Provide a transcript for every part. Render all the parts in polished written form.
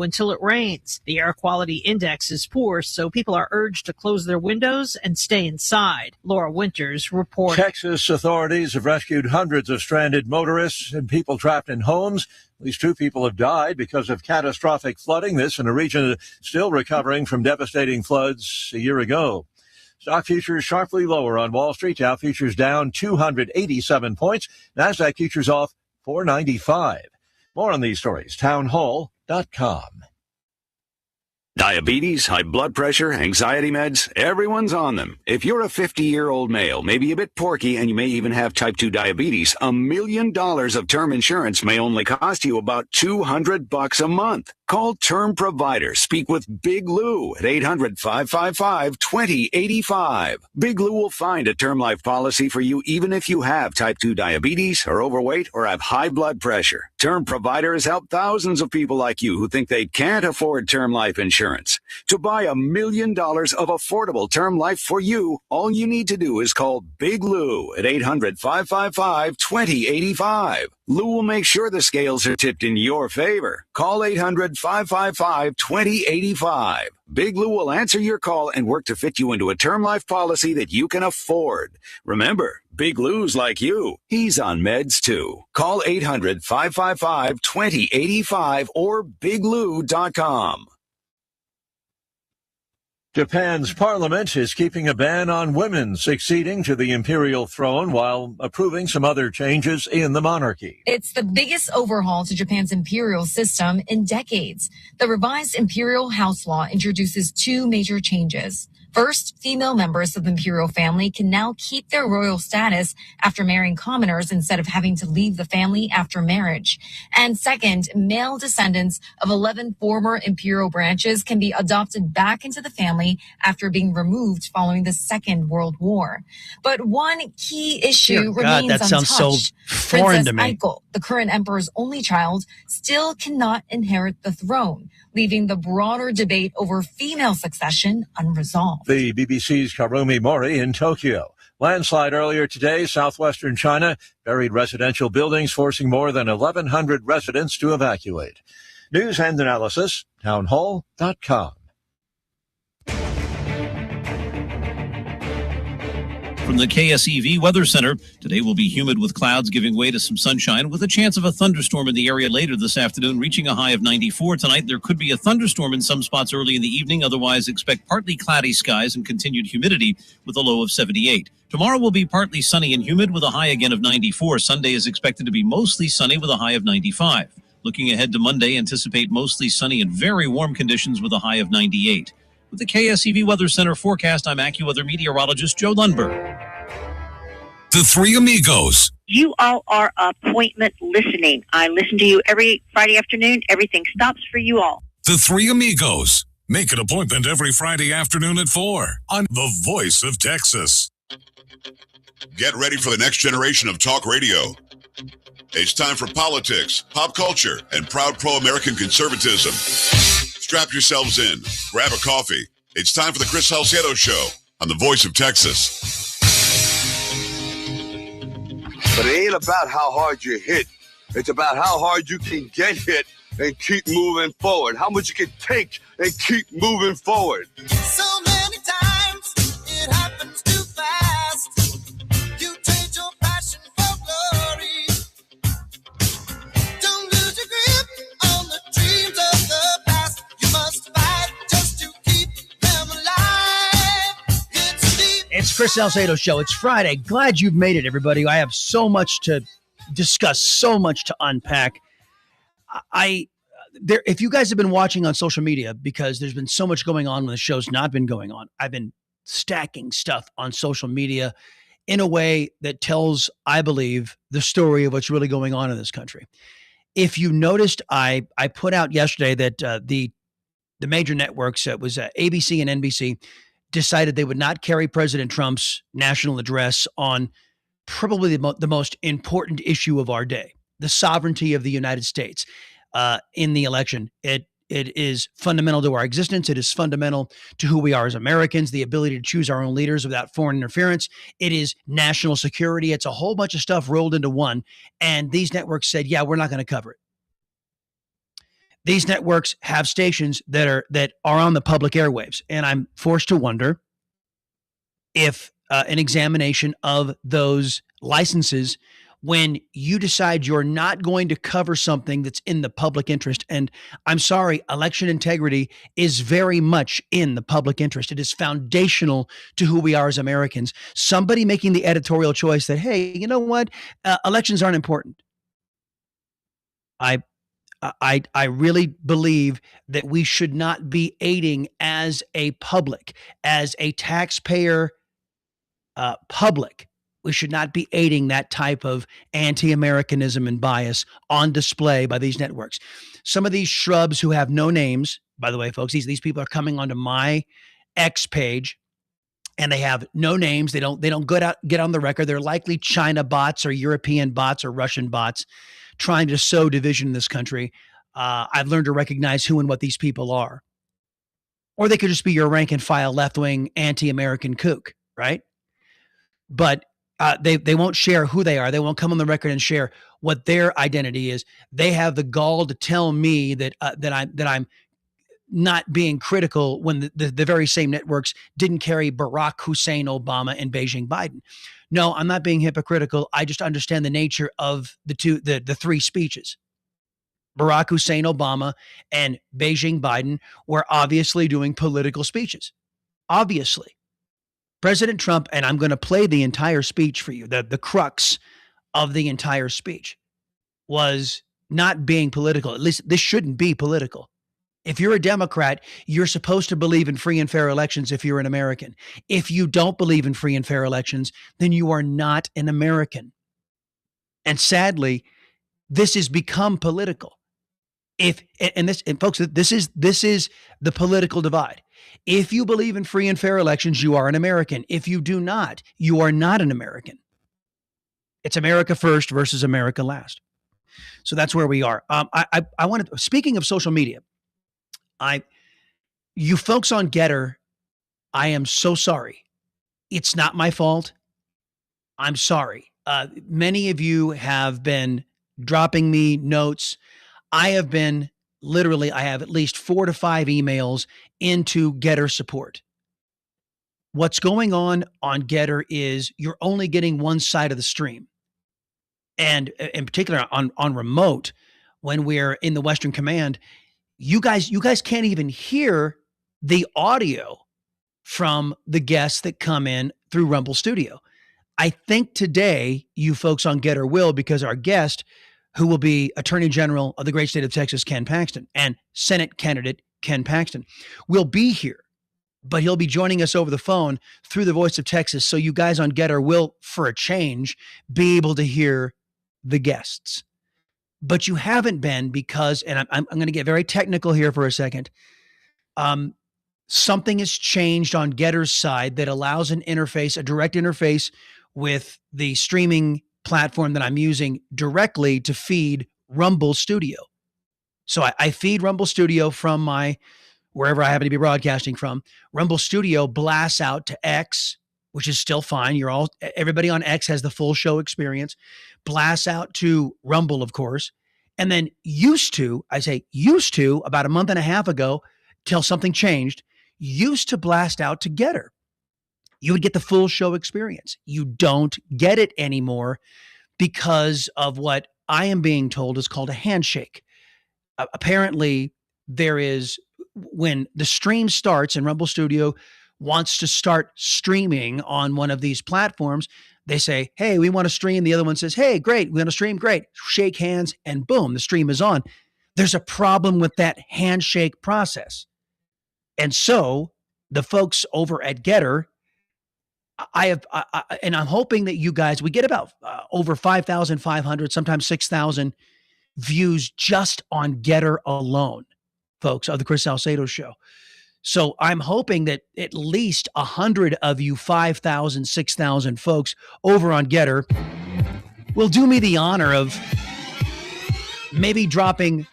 until it rains. The air quality index is poor, so people are urged to close their windows and stay inside. Laura Winters reports. Texas authorities have rescued hundreds of stranded motorists and people trapped in homes. At least 2 people have died because of catastrophic flooding. This in a region still recovering from devastating floods a year ago. Stock futures sharply lower on Wall Street. Dow futures down 287 points. NASDAQ futures off 495. More on these stories, townhall.com. Diabetes, high blood pressure, anxiety meds, everyone's on them. If you're a 50-year-old male, maybe a bit porky, and you may even have type 2 diabetes, $1 million of term insurance may only cost you about $200 a month. Call Term Provider. Speak with Big Lou at 800-555-2085. Big Lou will find a term life policy for you even if you have type 2 diabetes, are overweight, or have high blood pressure. Term Provider has helped thousands of people like you who think they can't afford term life insurance. To buy $1 million of affordable term life for you, all you need to do is call Big Lou at 800-555-2085. Lou will make sure the scales are tipped in your favor. Call 800-555-2085. Big Lou will answer your call and work to fit you into a term life policy that you can afford. Remember, Big Lou's like you. He's on meds too. Call 800-555-2085 or biglou.com. Japan's parliament is keeping a ban on women succeeding to the imperial throne while approving some other changes in the monarchy. It's the biggest overhaul to Japan's imperial system in decades. The revised imperial house law introduces 2 major changes. First, female members of the imperial family can now keep their royal status after marrying commoners instead of having to leave the family after marriage. And second, male descendants of 11 former imperial branches can be adopted back into the family after being removed following the Second World War. But one key issue remains that untouched. sounds so foreign to me. Aiko, the current emperor's only child, still cannot inherit the throne, leaving the broader debate over female succession unresolved. The BBC's Karumi Mori in Tokyo. Landslide earlier today, southwestern China, buried residential buildings, forcing more than 1,100 residents to evacuate. News and analysis, townhall.com. From the KSEV Weather Center, today will be humid with clouds giving way to some sunshine with a chance of a thunderstorm in the area later this afternoon, reaching a high of 94. Tonight, there could be a thunderstorm in some spots early in the evening. Otherwise, expect partly cloudy skies and continued humidity with a low of 78. Tomorrow will be partly sunny and humid with a high again of 94. Sunday is expected to be mostly sunny with a high of 95. Looking ahead to Monday, anticipate mostly sunny and very warm conditions with a high of 98. With the KSEV Weather Center forecast, I'm AccuWeather meteorologist Joe Lundberg. The Three Amigos. You all are appointment listening. I listen to you every Friday afternoon. Everything stops for you all. The Three Amigos. Make an appointment every Friday afternoon at 4 on The Voice of Texas. Get ready for the next generation of talk radio. It's time for politics, pop culture, and proud pro-American conservatism. Strap yourselves in. Grab a coffee. It's time for the Chris Salcedo Show on The Voice of Texas. But it ain't about how hard you hit. It's about how hard you can get hit and keep moving forward. How much you can take and keep moving forward. So many times it happens too fast. You trade your passion for glory. Don't lose your grip on the dreams of the past. You must fight just to keep them alive. It's Chris Salcedo Show. It's Friday. Glad you've made it, everybody. I have so much to discuss, so much to unpack. If you guys have been watching on social media, because there's been so much going on when the show's not been going on, I've been stacking stuff on social media in a way that tells, I believe, the story of what's really going on in this country. If you noticed, I put out yesterday that the major networks, it was ABC and NBC, decided they would not carry President Trump's national address on probably the most important issue of our day, the sovereignty of the United States in the election. It is fundamental to our existence. It is fundamental to who we are as Americans, the ability to choose our own leaders without foreign interference. It is national security. It's a whole bunch of stuff rolled into one. And these networks said, yeah, we're not going to cover it. these networks have stations that are on the public airwaves. And I'm forced to wonder if an examination of those licenses, when you decide you're not going to cover something that's in the public interest. And I'm sorry, election integrity is very much in the public interest. It is foundational to who we are as Americans. Somebody making the editorial choice that, hey, you know what? Elections aren't important. I really believe that we should not be aiding as a public, as a taxpayer public. We should not be aiding that type of anti-Americanism and bias on display by these networks. Some of these shrubs who have no names, by the way, folks, these people are coming onto my X page and they have no names. They don't get on the record. They're likely China bots or European bots or Russian bots trying to sow division in this country. I've learned to recognize who and what these people are. Or they could just be your rank and file left-wing anti-American kook, right? But they won't share who they are. They won't come on the record and share what their identity is. They have the gall to tell me that I'm not being critical when the very same networks didn't carry Barack Hussein Obama and Beijing Biden. No, I'm not being hypocritical. I just understand the nature of the three speeches. Barack Hussein Obama and Beijing Biden were obviously doing political speeches. Obviously. President Trump, and I'm going to play the entire speech for you, the crux of the entire speech, was not being political. At least this shouldn't be political. If you're a Democrat, you're supposed to believe in free and fair elections if you're an American. If you don't believe in free and fair elections, then you are not an American. And sadly, this has become political. Folks, this is the political divide. If you believe in free and fair elections, you are an American. If you do not, you are not an American. It's America first versus America last. So that's where we are. I wanted, speaking of social media, you folks on Getter, I am so sorry. It's not my fault. I'm sorry. Many of you have been dropping me notes. I have at least 4 to 5 emails into Getter support. What's going on Getter is you're only getting one side of the stream. And in particular on remote, when we're in the Western Command, you guys can't even hear the audio from the guests that come in through Rumble Studio. I think today you folks on Getter will, because our guest, who will be Attorney General of the great state of Texas, Ken Paxton, and Senate candidate Ken Paxton, will be here, but he'll be joining us over the phone through the Voice of Texas. So you guys on Getter will, for a change, be able to hear the guests. But you haven't been because, and I'm going to get very technical here for a second. Something has changed on Getter's side that allows an interface, a direct interface with the streaming platform that I'm using directly to feed Rumble Studio. So I feed Rumble Studio from my, wherever I happen to be broadcasting from. Rumble Studio blasts out to X, which is still fine. Everybody on X has the full show experience. Blasts out to Rumble, of course. And then used to, about a month and a half ago, till something changed, used to blast out to Getter. You would get the full show experience. You don't get it anymore because of what I am being told is called a handshake. Apparently, there is, when the stream starts and Rumble Studio wants to start streaming on one of these platforms, they say, hey, we want to stream. The other one says, hey, great, we want to stream. Great. Shake hands and boom, the stream is on. There's a problem with that handshake process. And so the folks over at Getter, and I'm hoping that you guys, we get about over 5,500, sometimes 6,000 views just on Getter alone, folks, of the Chris Salcedo Show. So I'm hoping that at least 100 of you 5,000, 6,000 folks over on Getter will do me the honor of maybe dropping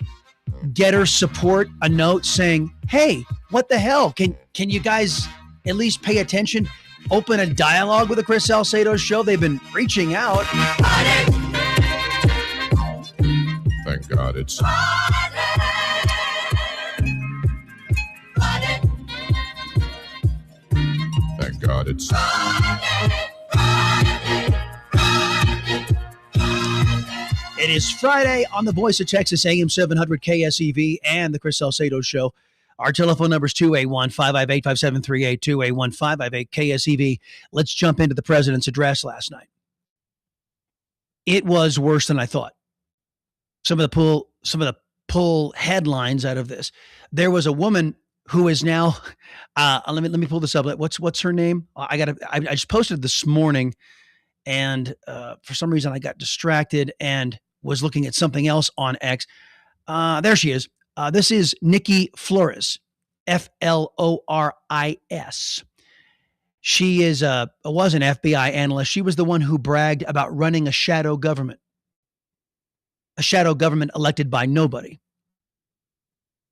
Getter support a note saying, hey, what the hell? Can you guys at least pay attention? Open a dialogue with the Chris Salcedo Show. They've been reaching out. Thank God it's started. It is Friday on the Voice of Texas, AM 700 KSEV and the Chris Salcedo Show. Our telephone number is 281-558-5738, 281-558-KSEV. Let's jump into the president's address last night. It was worse than I thought. Some of the pull headlines out of this. There was a woman who is now, let me pull this up. What's her name? I just posted this morning, and for some reason I got distracted and was looking at something else on X. There she is. This is Nikki Flores, Floris. She was an FBI analyst. She was the one who bragged about running a shadow government elected by nobody.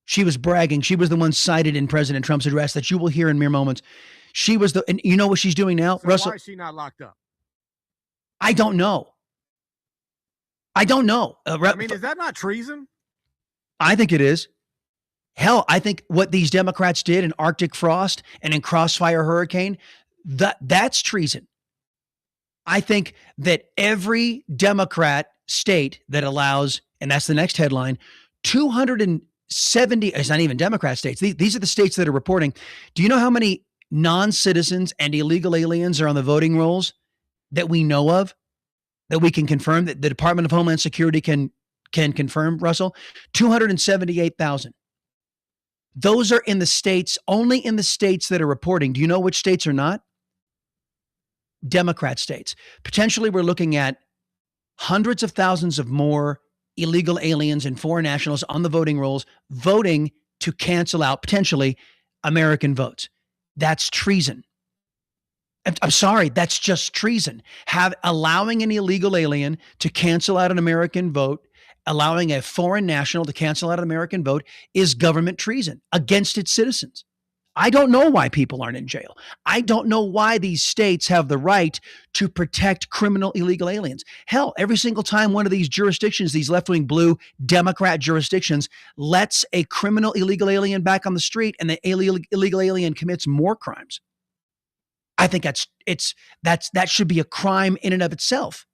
She was bragging. She was the one cited in President Trump's address that you will hear in mere moments. She was and you know what she's doing now, so Russell? Why is she not locked up? I don't know. I mean, is that not treason? I think it is. Hell, I think what these Democrats did in Arctic Frost and in Crossfire Hurricane, that's treason. I think that every Democrat state that allows, and that's the next headline, 270, it's not even Democrat states. These are the states that are reporting. Do you know how many non-citizens and illegal aliens are on the voting rolls that we know of, that we can confirm, that the Department of Homeland Security can confirm, Russell? 278,000. Those are in the states, only in the states that are reporting. Do you know which states are not? Democrat states. Potentially, we're looking at hundreds of thousands of more illegal aliens and foreign nationals on the voting rolls, voting to cancel out, potentially, American votes. That's treason. I'm sorry, that's just treason. Allowing an illegal alien to cancel out an American vote, allowing a foreign national to cancel out an American vote is government treason against its citizens. I don't know why people aren't in jail. I don't know why these states have the right to protect criminal illegal aliens. Hell, every single time one of these jurisdictions, these left-wing blue Democrat jurisdictions, lets a criminal illegal alien back on the street and the illegal alien commits more crimes. I think that should be a crime in and of itself.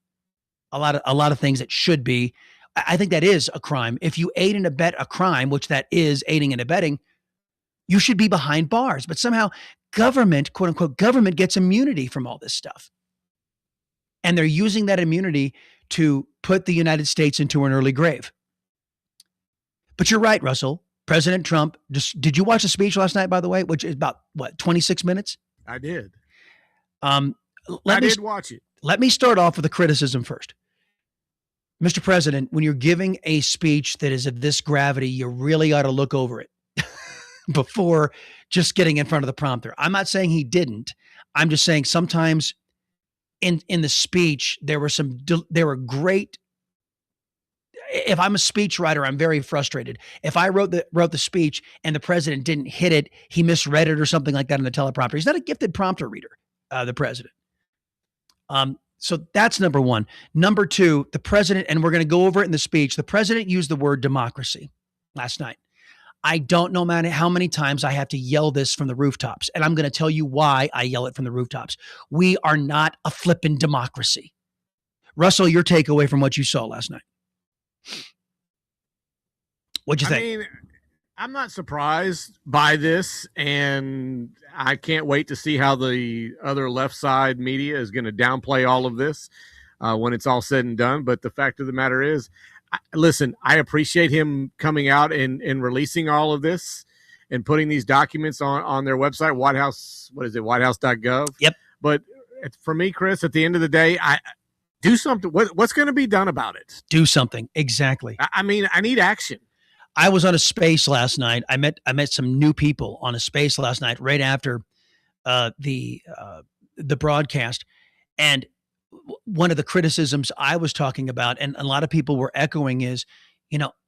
A lot of things that should be. I think that is a crime. If you aid and abet a crime, which that is aiding and abetting, you should be behind bars. But somehow government, quote unquote, government gets immunity from all this stuff. And they're using that immunity to put the United States into an early grave. But you're right, Russell. President Trump, did you watch the speech last night, by the way, which is about, 26 minutes? I did. I did watch it. Let me start off with a criticism first. Mr. President, when you're giving a speech that is of this gravity, you really ought to look over it before just getting in front of the prompter. I'm not saying he didn't. I'm just saying sometimes in the speech, there were great. If I'm a speechwriter, I'm very frustrated. If I wrote the speech and the president didn't hit it, he misread it or something like that in the teleprompter. He's not a gifted prompter reader, the president. So that's number one. Number two, the president, and we're going to go over it in the speech, the president used the word democracy last night. I don't know, man, how many times I have to yell this from the rooftops, and I'm going to tell you why I yell it from the rooftops. We are not a flippin' democracy. Russell, your takeaway from what you saw last night. What'd you think? I mean, I'm not surprised by this, and I can't wait to see how the other left side media is going to downplay all of this when it's all said and done. But the fact of the matter is, listen, I appreciate him coming out and releasing all of this and putting these documents on their website, White House, whitehouse.gov. Yep. But for me, Chris, at the end of the day, I do something. What's going to be done about it? Do something. Exactly. I mean, I need action. I was on a space last night. I met some new people on a space last night right after the broadcast. And one of the criticisms I was talking about, and a lot of people were echoing, is,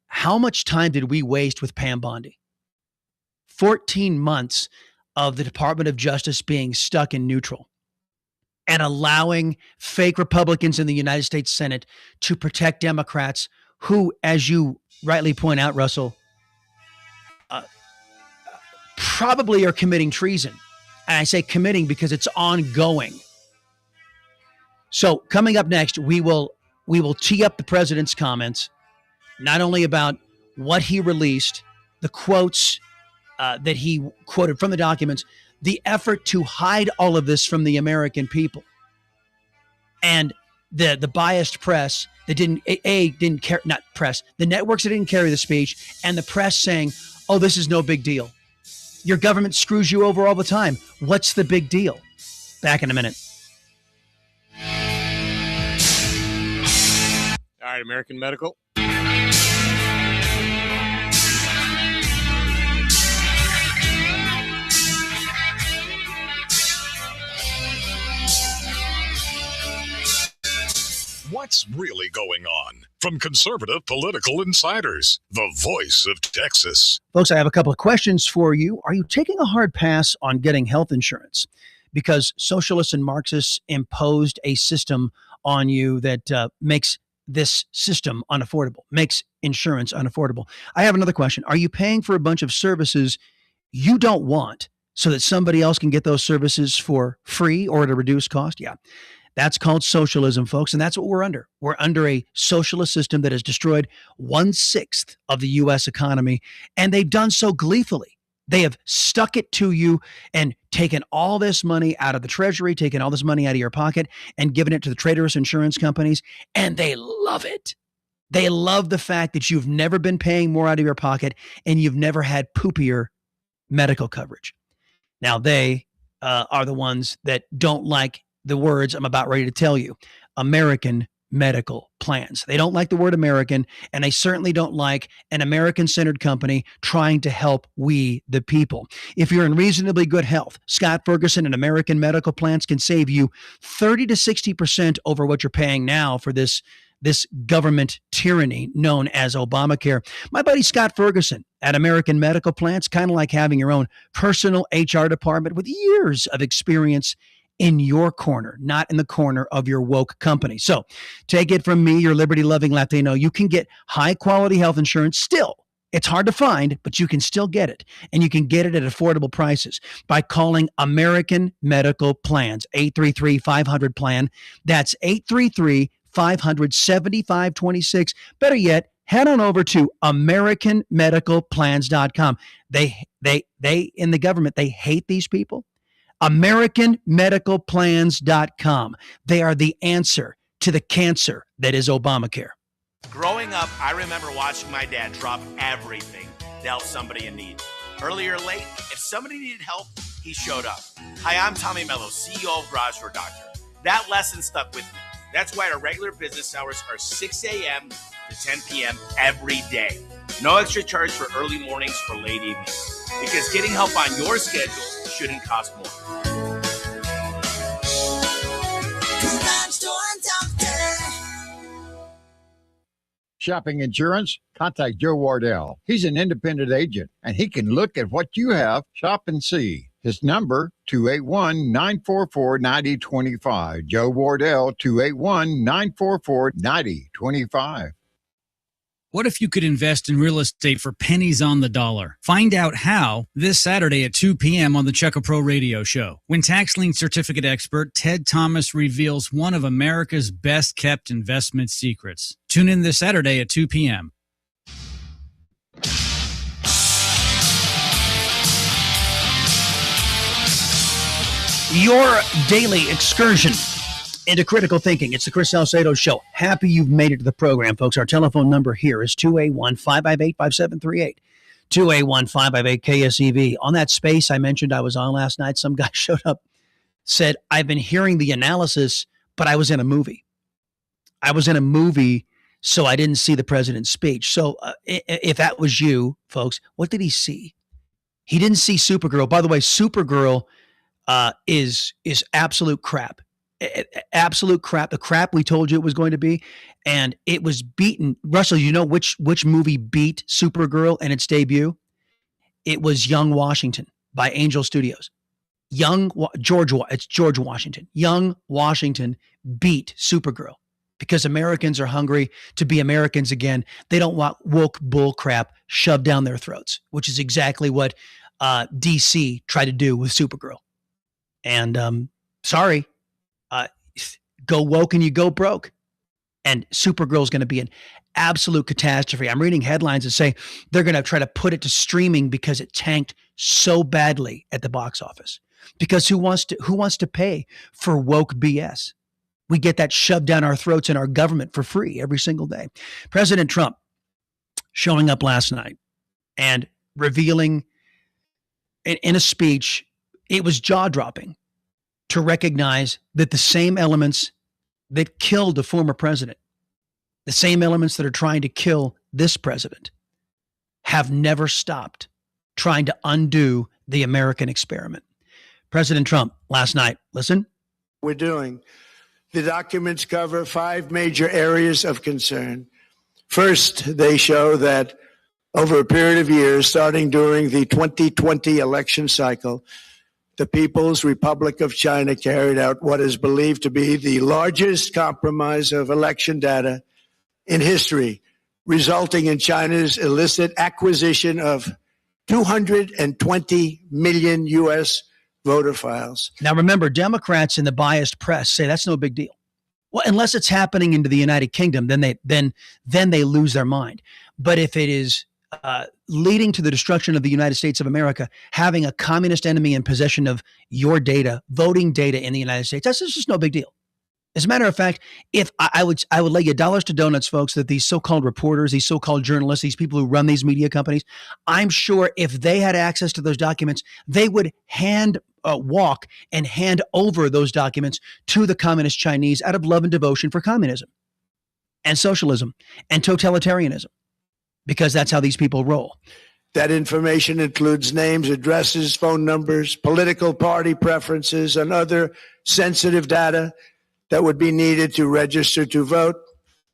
how much time did we waste with Pam Bondi? 14 months of the Department of Justice being stuck in neutral and allowing fake Republicans in the United States Senate to protect Democrats who, as you rightly point out, Russell, probably are committing treason. And I say committing because it's ongoing. So coming up next, we will tee up the president's comments, not only about what he released, the quotes that he quoted from the documents, the effort to hide all of this from the American people, and the biased press that didn't care, not press, the networks that didn't carry the speech, and the press saying, oh, this is no big deal. Your government screws you over all the time. What's the big deal? Back in a minute. All right, American Medical. What's really going on? From conservative political insiders, the voice of Texas. Folks, I have a couple of questions for you. Are you taking a hard pass on getting health insurance because socialists and Marxists imposed a system on you that makes this system unaffordable, makes insurance unaffordable? I have another question. Are you paying for a bunch of services you don't want so that somebody else can get those services for free or at a reduced cost? Yeah. That's called socialism, folks, and that's what we're under. We're under a socialist system that has destroyed 1/6 of the U.S. economy, and they've done so gleefully. They have stuck it to you and taken all this money out of the treasury, taken all this money out of your pocket, and given it to the traitorous insurance companies, and they love it. They love the fact that you've never been paying more out of your pocket and you've never had poopier medical coverage. Now, they are the ones that don't like the words I'm about ready to tell you, American medical plans. They don't like the word American, and they certainly don't like an American-centered company trying to help we, the people. If you're in reasonably good health, Scott Ferguson and American medical plans can save you 30 to 60% over what you're paying now for this government tyranny known as Obamacare. My buddy Scott Ferguson at American Medical Plans, kind of like having your own personal HR department with years of experience in your corner, not in the corner of your woke company. So take it from me, your liberty-loving Latino. You can get high-quality health insurance still. It's hard to find, but you can still get it. And you can get it at affordable prices by calling American Medical Plans, 833-500-PLAN. That's 833-500-7526. Better yet, head on over to AmericanMedicalPlans.com. They in the government, they hate these people. AmericanMedicalPlans.com. They are the answer to the cancer that is Obamacare. Growing up, I remember watching my dad drop everything to help somebody in need. Early or late, if somebody needed help, he showed up. Hi, I'm Tommy Mello, CEO of Garage Door Doctor. That lesson stuck with me. That's why our regular business hours are 6 a.m. to 10 p.m. every day. No extra charge for early mornings or late evenings. Because getting help on your schedule shouldn't cost more. Shopping insurance? Contact Joe Wardell. He's an independent agent, and he can look at what you have, shop and see. His number, 281-944-9025. Joe Wardell, 281-944-9025. What if you could invest in real estate for pennies on the dollar? Find out how this Saturday at 2 p.m. on the Checka Pro Radio Show, when tax lien certificate expert Ted Thomas reveals one of America's best-kept investment secrets. Tune in this Saturday at 2 p.m. Your daily excursion into critical thinking. It's the Chris Salcedo Show. Happy you've made it to the program, folks. Our telephone number here is 281-558-5738. 281-558-KSEV. On that space I mentioned I was on last night, some guy showed up, said, I've been hearing the analysis, but I was in a movie. So I didn't see the president's speech. So if that was you, folks, what did he see? He didn't see Supergirl. By the way, Supergirl is absolute crap. Absolute crap. The crap we told you it was going to be. And it was beaten. Russell, you know which movie beat Supergirl in its debut? It was Young Washington by Angel Studios. It's George Washington. Young Washington beat Supergirl because Americans are hungry to be Americans again. They don't want woke bull crap shoved down their throats, which is exactly what DC tried to do with Supergirl. And sorry, go woke and you go broke. And Supergirl is going to be an absolute catastrophe. I'm reading headlines that say they're going to try to put it to streaming because it tanked so badly at the box office. Because who wants to pay for woke BS? We get that shoved down our throats in our government for free every single day. President Trump showing up last night and revealing in a speech, it was jaw-dropping to recognize that the same elements that killed the former president, the same elements that are trying to kill this president, have never stopped trying to undo the American experiment. President Trump last night, listen. We're doing. The documents cover 5 major areas of concern. First, they show that over a period of years, starting during the 2020 election cycle, the People's Republic of China carried out what is believed to be the largest compromise of election data in history, resulting in China's illicit acquisition of 220 million U.S. voter files. Now, remember, Democrats in the biased press say that's no big deal. Well, unless it's happening into the United Kingdom, then they lose their mind. But if it is leading to the destruction of the United States of America, having a communist enemy in possession of your data, voting data in the United States, that's just no big deal. As a matter of fact, if I would lay you dollars to donuts, folks, that these so-called reporters, these so-called journalists, these people who run these media companies, I'm sure if they had access to those documents, they would walk and hand over those documents to the communist Chinese out of love and devotion for communism and socialism and totalitarianism, because that's how these people roll. That information includes names, addresses, phone numbers, political party preferences, and other sensitive data that would be needed to register to vote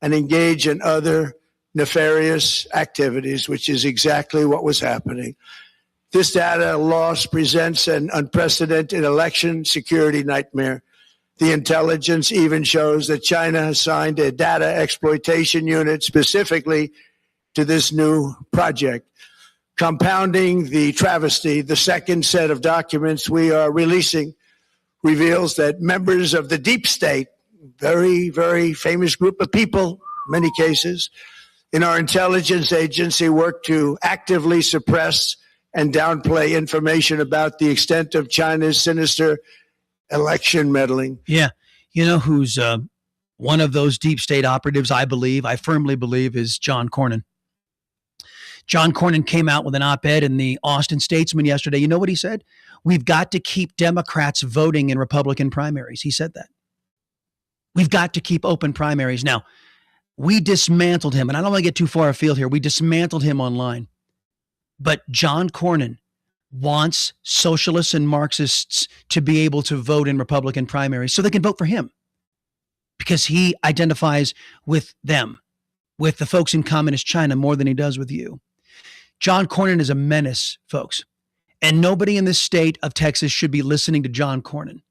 and engage in other nefarious activities, which is exactly what was happening. This data loss presents an unprecedented election security nightmare. The intelligence even shows that China has signed a data exploitation unit specifically to this new project. Compounding the travesty, the second set of documents we are releasing reveals that members of the deep state, very, very famous group of people, many cases, in our intelligence agency work to actively suppress and downplay information about the extent of China's sinister election meddling. Yeah. You know who's one of those deep state operatives, I firmly believe, is John Cornyn. John Cornyn came out with an op-ed in the Austin Statesman yesterday. You know what he said? We've got to keep Democrats voting in Republican primaries. He said that. We've got to keep open primaries. Now, we dismantled him, and I don't want to get too far afield here. We dismantled him online. But John Cornyn wants socialists and Marxists to be able to vote in Republican primaries so they can vote for him, because he identifies with them, with the folks in communist China, more than he does with you. John Cornyn is a menace, folks. And nobody in the state of Texas should be listening to John Cornyn.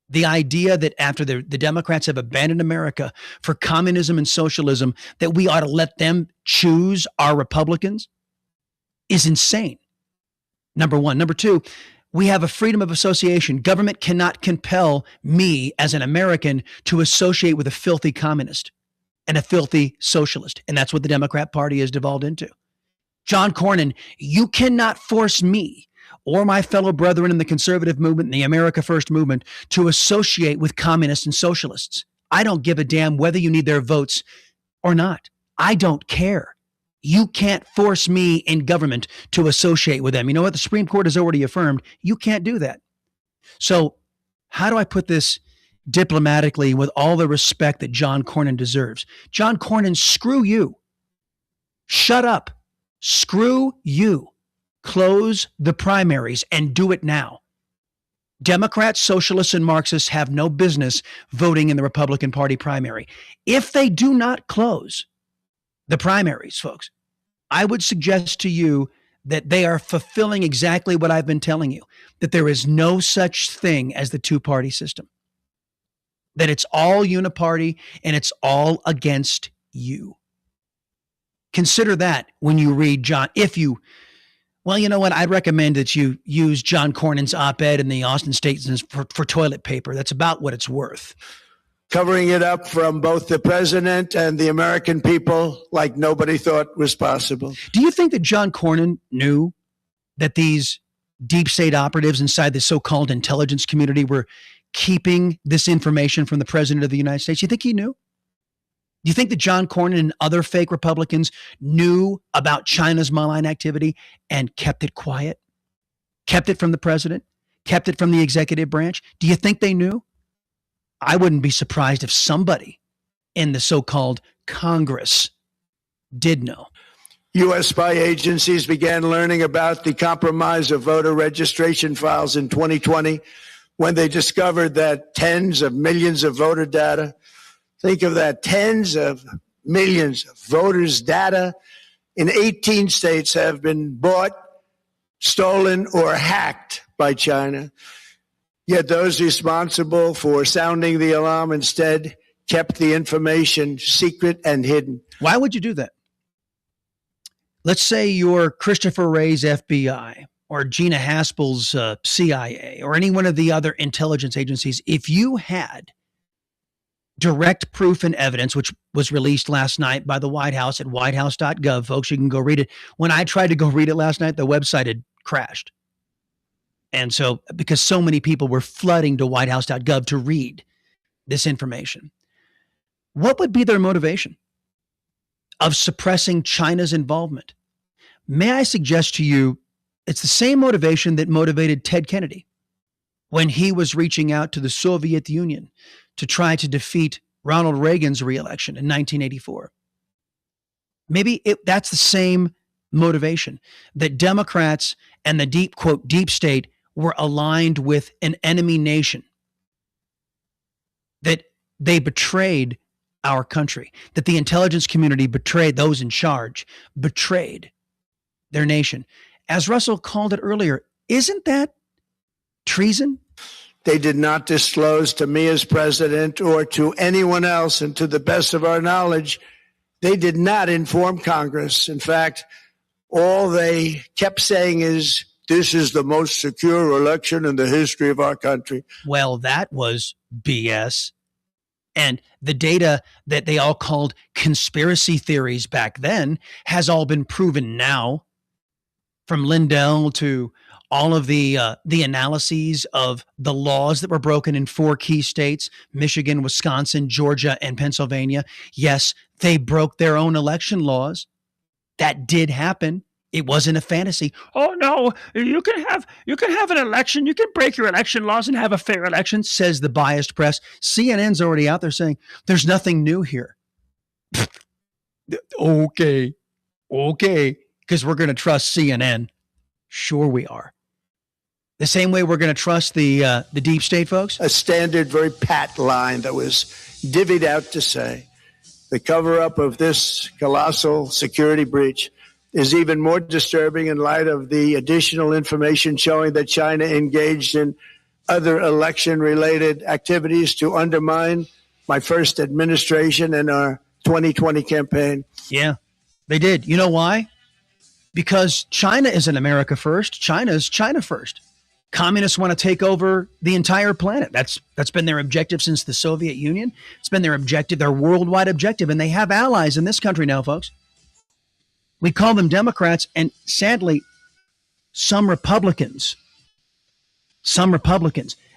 The idea that after the Democrats have abandoned America for communism and socialism, that we ought to let them choose our Republicans is insane. Number one. Number two, we have a freedom of association. Government cannot compel me as an American to associate with a filthy communist and a filthy socialist. And that's what the Democrat Party has devolved into. John Cornyn, you cannot force me or my fellow brethren in the conservative movement and the America First movement to associate with communists and socialists. I don't give a damn whether you need their votes or not. I don't care. You can't force me in government to associate with them. You know what? The Supreme Court has already affirmed you can't do that. So how do I put this diplomatically with all the respect that John Cornyn deserves? John Cornyn, screw you. Shut up. Screw you. Close the primaries and do it now. Democrats, socialists, and Marxists have no business voting in the Republican Party primary. If they do not close the primaries, folks, I would suggest to you that they are fulfilling exactly what I've been telling you, that there is no such thing as the two-party system, that it's all uniparty and it's all against you. Consider that when you read John, if you Well, you know what? I'd recommend that you use John Cornyn's op-ed in the Austin Statesman for toilet paper. That's about what it's worth. Covering it up from both the president and the American people like nobody thought was possible. Do you think that John Cornyn knew that these deep state operatives inside the so-called intelligence community were keeping this information from the president of the United States? You think he knew? Do you think that John Cornyn and other fake Republicans knew about China's malign activity and kept it quiet? Kept it from the president? Kept it from the executive branch? Do you think they knew? I wouldn't be surprised if somebody in the so-called Congress did know. U.S. spy agencies began learning about the compromise of voter registration files in 2020 when they discovered that tens of millions of voter data, think of that, tens of millions of voters' data in 18 states have been bought, stolen, or hacked by China. Yet those responsible for sounding the alarm instead kept the information secret and hidden. Why would you do that? Let's say you're Christopher Wray's FBI or Gina Haspel's CIA or any one of the other intelligence agencies. If you had direct proof and evidence, which was released last night by the White House at whitehouse.gov, folks, you can go read it. When I tried to go read it last night, the website had crashed. And so, because so many people were flooding to whitehouse.gov to read this information, what would be their motivation of suppressing China's involvement? May I suggest to you, it's the same motivation that motivated Ted Kennedy when he was reaching out to the Soviet Union to try to defeat Ronald Reagan's reelection in 1984. Maybe that's the same motivation, that Democrats and the deep, quote, deep state were aligned with an enemy nation, that they betrayed our country, that the intelligence community betrayed those in charge, betrayed their nation. As Russell called it earlier, isn't that treason? They did not disclose to me as president or to anyone else, and to the best of our knowledge, they did not inform Congress. In fact, all they kept saying is, this is the most secure election in the history of our country. Well, that was BS. And the data that they all called conspiracy theories back then has all been proven now, from Lindell to all of the analyses of the laws that were broken in 4 key states, Michigan, Wisconsin, Georgia, and Pennsylvania. Yes, they broke their own election laws. That did happen. It wasn't a fantasy. Oh no, you can have an election. You can break your election laws and have a fair election, says the biased press. CNN's already out there saying there's nothing new here. Okay, because we're going to trust CNN. Sure we are. The same way we're going to trust the deep state, folks. A standard, very pat line that was divvied out to say the cover-up of this colossal security breach is even more disturbing in light of the additional information showing that China engaged in other election-related activities to undermine my first administration and our 2020 campaign. Yeah, they did. You know why? Because China isn't America first. China is China first. Communists want to take over the entire planet. That's been their objective since the Soviet Union. It's been their objective, their worldwide objective, and they have allies in this country now, folks. We call them Democrats, and sadly, some Republicans.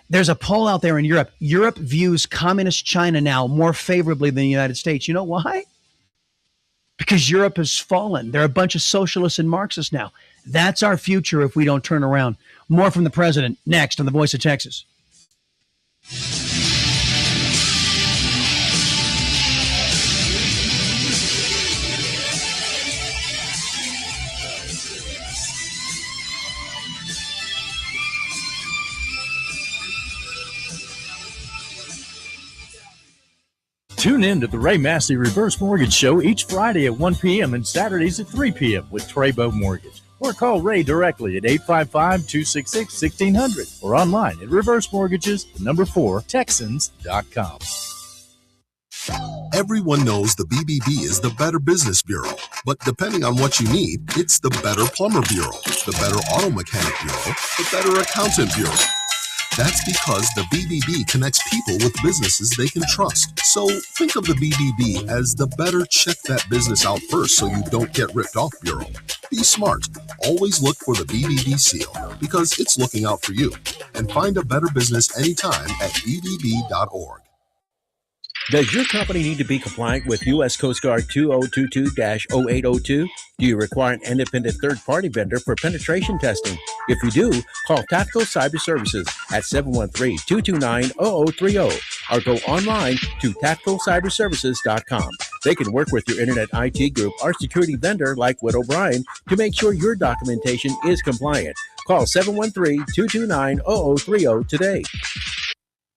There's a poll out there in Europe. Europe views communist China now more favorably than the United States. You know why? Because Europe has fallen. They're a bunch of socialists and Marxists now. That's our future if we don't turn around. More from the president next on The Voice of Texas. Tune in to the Ray Massey Reverse Mortgage Show each Friday at 1 p.m. and Saturdays at 3 p.m. with Treybo Mortgage. Or call Ray directly at 855-266-1600 or online at reversemortgages4texans.com. Everyone knows the BBB is the Better Business Bureau, but depending on what you need, it's the Better Plumber Bureau, the Better Auto Mechanic Bureau, the Better Accountant Bureau. That's because the BBB connects people with businesses they can trust. So think of the BBB as the better check that business out first so you don't get ripped off bureau. Be smart. Always look for the BBB seal because it's looking out for you. And find a better business anytime at bbb.org. Does your company need to be compliant with U.S. Coast Guard 2022-0802? Do you require an independent third-party vendor for penetration testing? If you do, call Tactical Cyber Services at 713-229-0030 or go online to tacticalcyberservices.com. They can work with your internet IT group or security vendor like Witt O'Brien to make sure your documentation is compliant. Call 713-229-0030 today.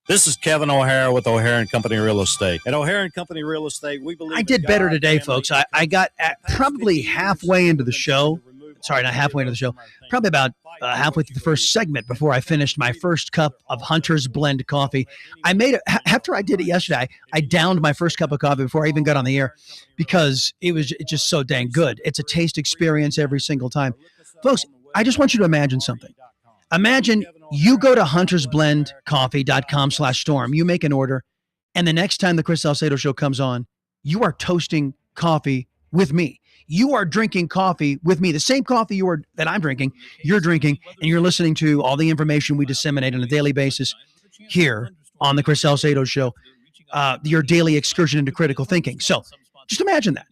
This is Kevin O'Hara with O'Hara & Company Real Estate. At O'Hara & Company Real Estate, we believe I did better today, folks. I got probably halfway into the show. Sorry, not halfway into the show. Probably about halfway through the first segment before I finished my first cup of Hunter's Blend coffee. I made it after I did it yesterday. I downed my first cup of coffee before I even got on the air because it was just so dang good. It's a taste experience every single time. Folks, I just want you to imagine something. Imagine you go to huntersblendcoffee.com/storm. You make an order, and the next time the Chris Salcedo Show comes on, you are toasting coffee with me. You are drinking coffee with me. The same coffee that I'm drinking, you're drinking, and you're listening to all the information we disseminate on a daily basis here on the Chris Salcedo Show, your daily excursion into critical thinking. So just imagine that.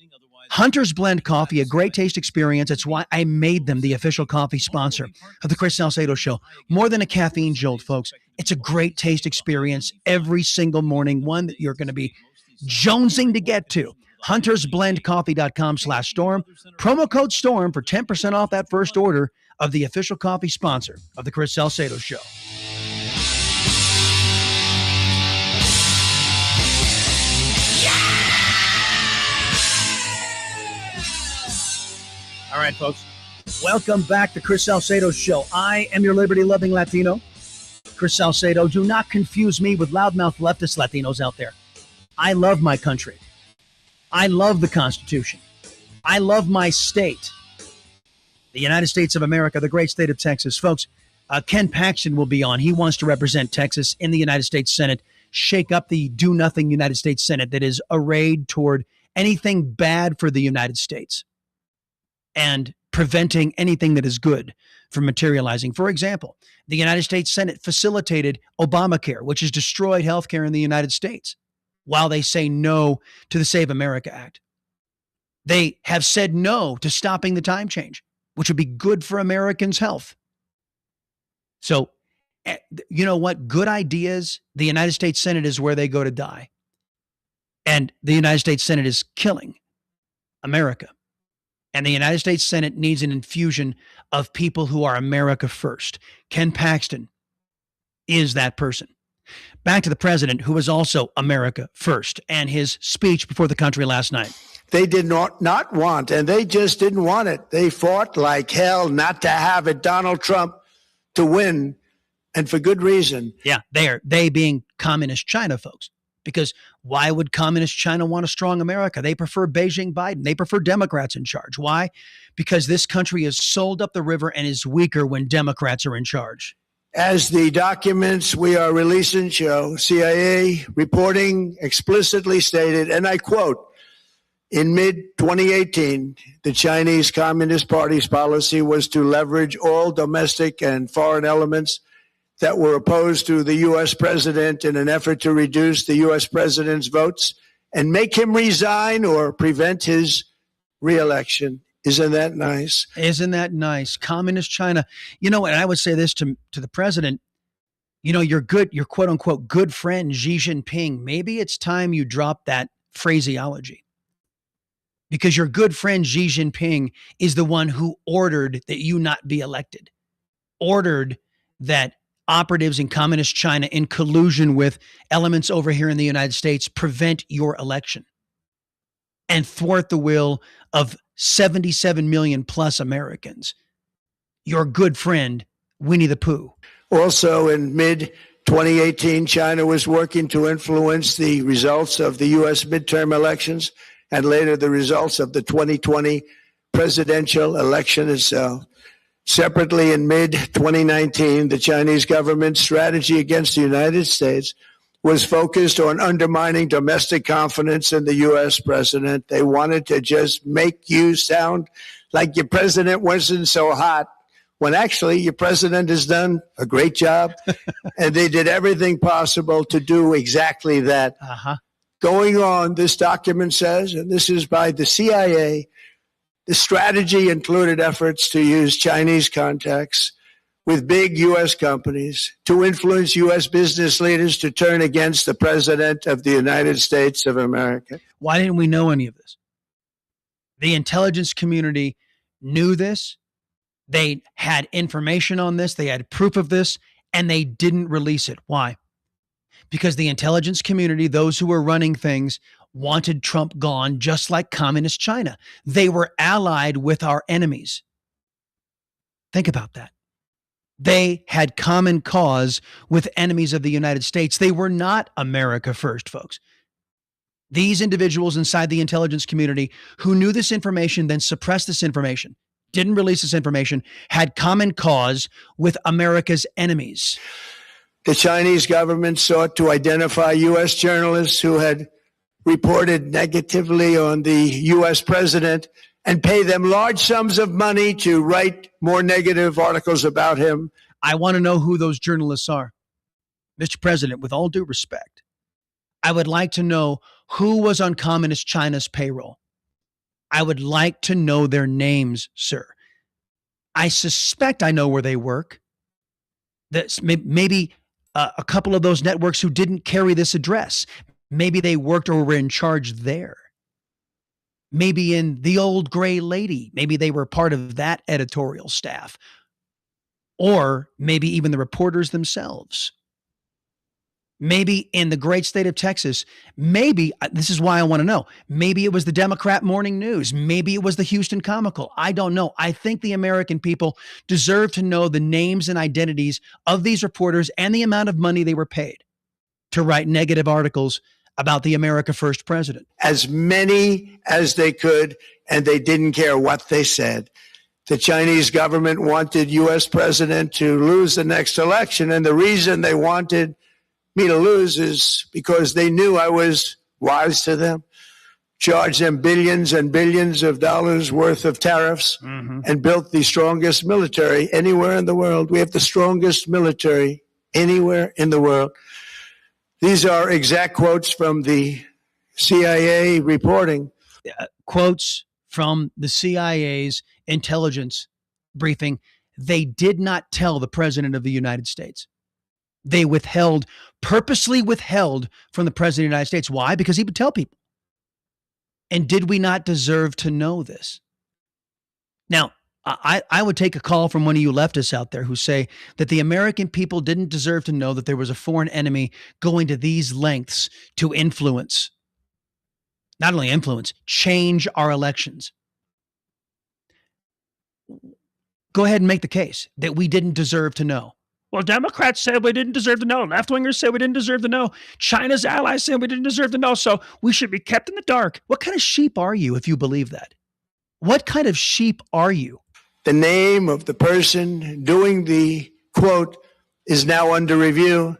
Hunter's Blend Coffee, a great taste experience. It's why I made them the official coffee sponsor of the Chris Salcedo Show. More than a caffeine jolt, folks. It's a great taste experience every single morning, one that you're going to be jonesing to get to. HuntersBlendCoffee.com/storm. Promo code STORM for 10% off that first order of the official coffee sponsor of the Chris Salcedo Show. All right, folks. Welcome back to Chris Salcedo Show. I am your liberty-loving Latino, Chris Salcedo. Do not confuse me with loudmouth leftist Latinos out there. I love my country. I love the Constitution. I love my state, the United States of America, the great state of Texas. Folks, Ken Paxton will be on. He wants to represent Texas in the United States Senate, shake up the do-nothing United States Senate that is arrayed toward anything bad for the United States and preventing anything that is good from materializing. For example, the United States Senate facilitated Obamacare, which has destroyed healthcare in the United States, while they say no to the Save America Act. They have said no to stopping the time change, which would be good for Americans' health. So, you know what? Good ideas, the United States Senate is where they go to die. And the United States Senate is killing America. And the United States Senate needs an infusion of people who are America first. Ken Paxton is that person. Back to the president, who was also America first, and his speech before the country last night. They did not want, and they just didn't want it. They fought like hell not to have it, Donald Trump, to win, and for good reason. Yeah, they being communist China, folks. Because why would communist China want a strong America? They prefer Beijing Biden. They prefer Democrats in charge. Why? Because this country is sold up the river and is weaker when Democrats are in charge. As the documents we are releasing show, CIA reporting explicitly stated, and I quote, in mid-2018, the Chinese Communist Party's policy was to leverage all domestic and foreign elements that were opposed to the U.S. president in an effort to reduce the U.S. president's votes and make him resign or prevent his reelection. Isn't that nice? Isn't that nice? Communist China. You know, and I would say this to the president, you know, your quote unquote good friend Xi Jinping, maybe it's time you drop that phraseology. Because your good friend Xi Jinping is the one who ordered that you not be elected, ordered that operatives in communist China in collusion with elements over here in the United States prevent your election and thwart the will of 77 million plus Americans. Your good friend, Winnie the Pooh. Also in mid 2018, China was working to influence the results of the U.S. midterm elections and later the results of the 2020 presidential election itself. Separately, in mid-2019, the Chinese government's strategy against the United States was focused on undermining domestic confidence in the U.S. president. They wanted to just make you sound like your president wasn't so hot, when actually your president has done a great job, and they did everything possible to do exactly that. Going on, this document says, and this is by the CIA, the strategy included efforts to use Chinese contacts with big U.S. companies to influence U.S. business leaders to turn against the President of the United States of America. Why didn't we know any of this? The intelligence community knew this. They had information on this. They had proof of this, and they didn't release it. Why? Because the intelligence community, those who were running things, wanted Trump gone, just like communist China. They were allied with our enemies. Think about that. They had common cause with enemies of the United States. They were not America first, folks. These individuals inside the intelligence community who knew this information, then suppressed this information, didn't release this information, had common cause with America's enemies. The Chinese government sought to identify U.S. journalists who had reported negatively on the U.S. president and pay them large sums of money to write more negative articles about him. I want to know who those journalists are. Mr. President, with all due respect, I would like to know who was on Communist China's payroll. I would like to know their names, sir. I suspect I know where they work. That's maybe a couple of those networks who didn't carry this address. Maybe they worked or were in charge there. Maybe in The Old Gray Lady. Maybe they were part of that editorial staff. Or maybe even the reporters themselves. Maybe in the great state of Texas, maybe, this is why I want to know, maybe it was the Democrat Morning News. Maybe it was the Houston Comical. I don't know. I think the American people deserve to know the names and identities of these reporters and the amount of money they were paid to write negative articles about the America First president. As many as they could, and they didn't care what they said. The Chinese government wanted U.S. president to lose the next election, and the reason they wanted me to lose is because they knew I was wise to them, charged them billions and billions of dollars worth of tariffs, and built the strongest military anywhere in the world. We have the strongest military anywhere in the world. These are exact quotes from the CIA reporting. Quotes from the CIA's intelligence briefing. They did not tell the President of the United States. They purposely withheld from the President of the United States. Why? Because he would tell people. And did we not deserve to know this? Now, I would take a call from one of you leftists out there who say that the American people didn't deserve to know that there was a foreign enemy going to these lengths to influence, not only influence, change our elections. Go ahead and make the case that we didn't deserve to know. Well, Democrats said we didn't deserve to know. Left-wingers said we didn't deserve to know. China's allies said we didn't deserve to know, so we should be kept in the dark. What kind of sheep are you if you believe that? What kind of sheep are you? The name of the person doing the quote is now under review,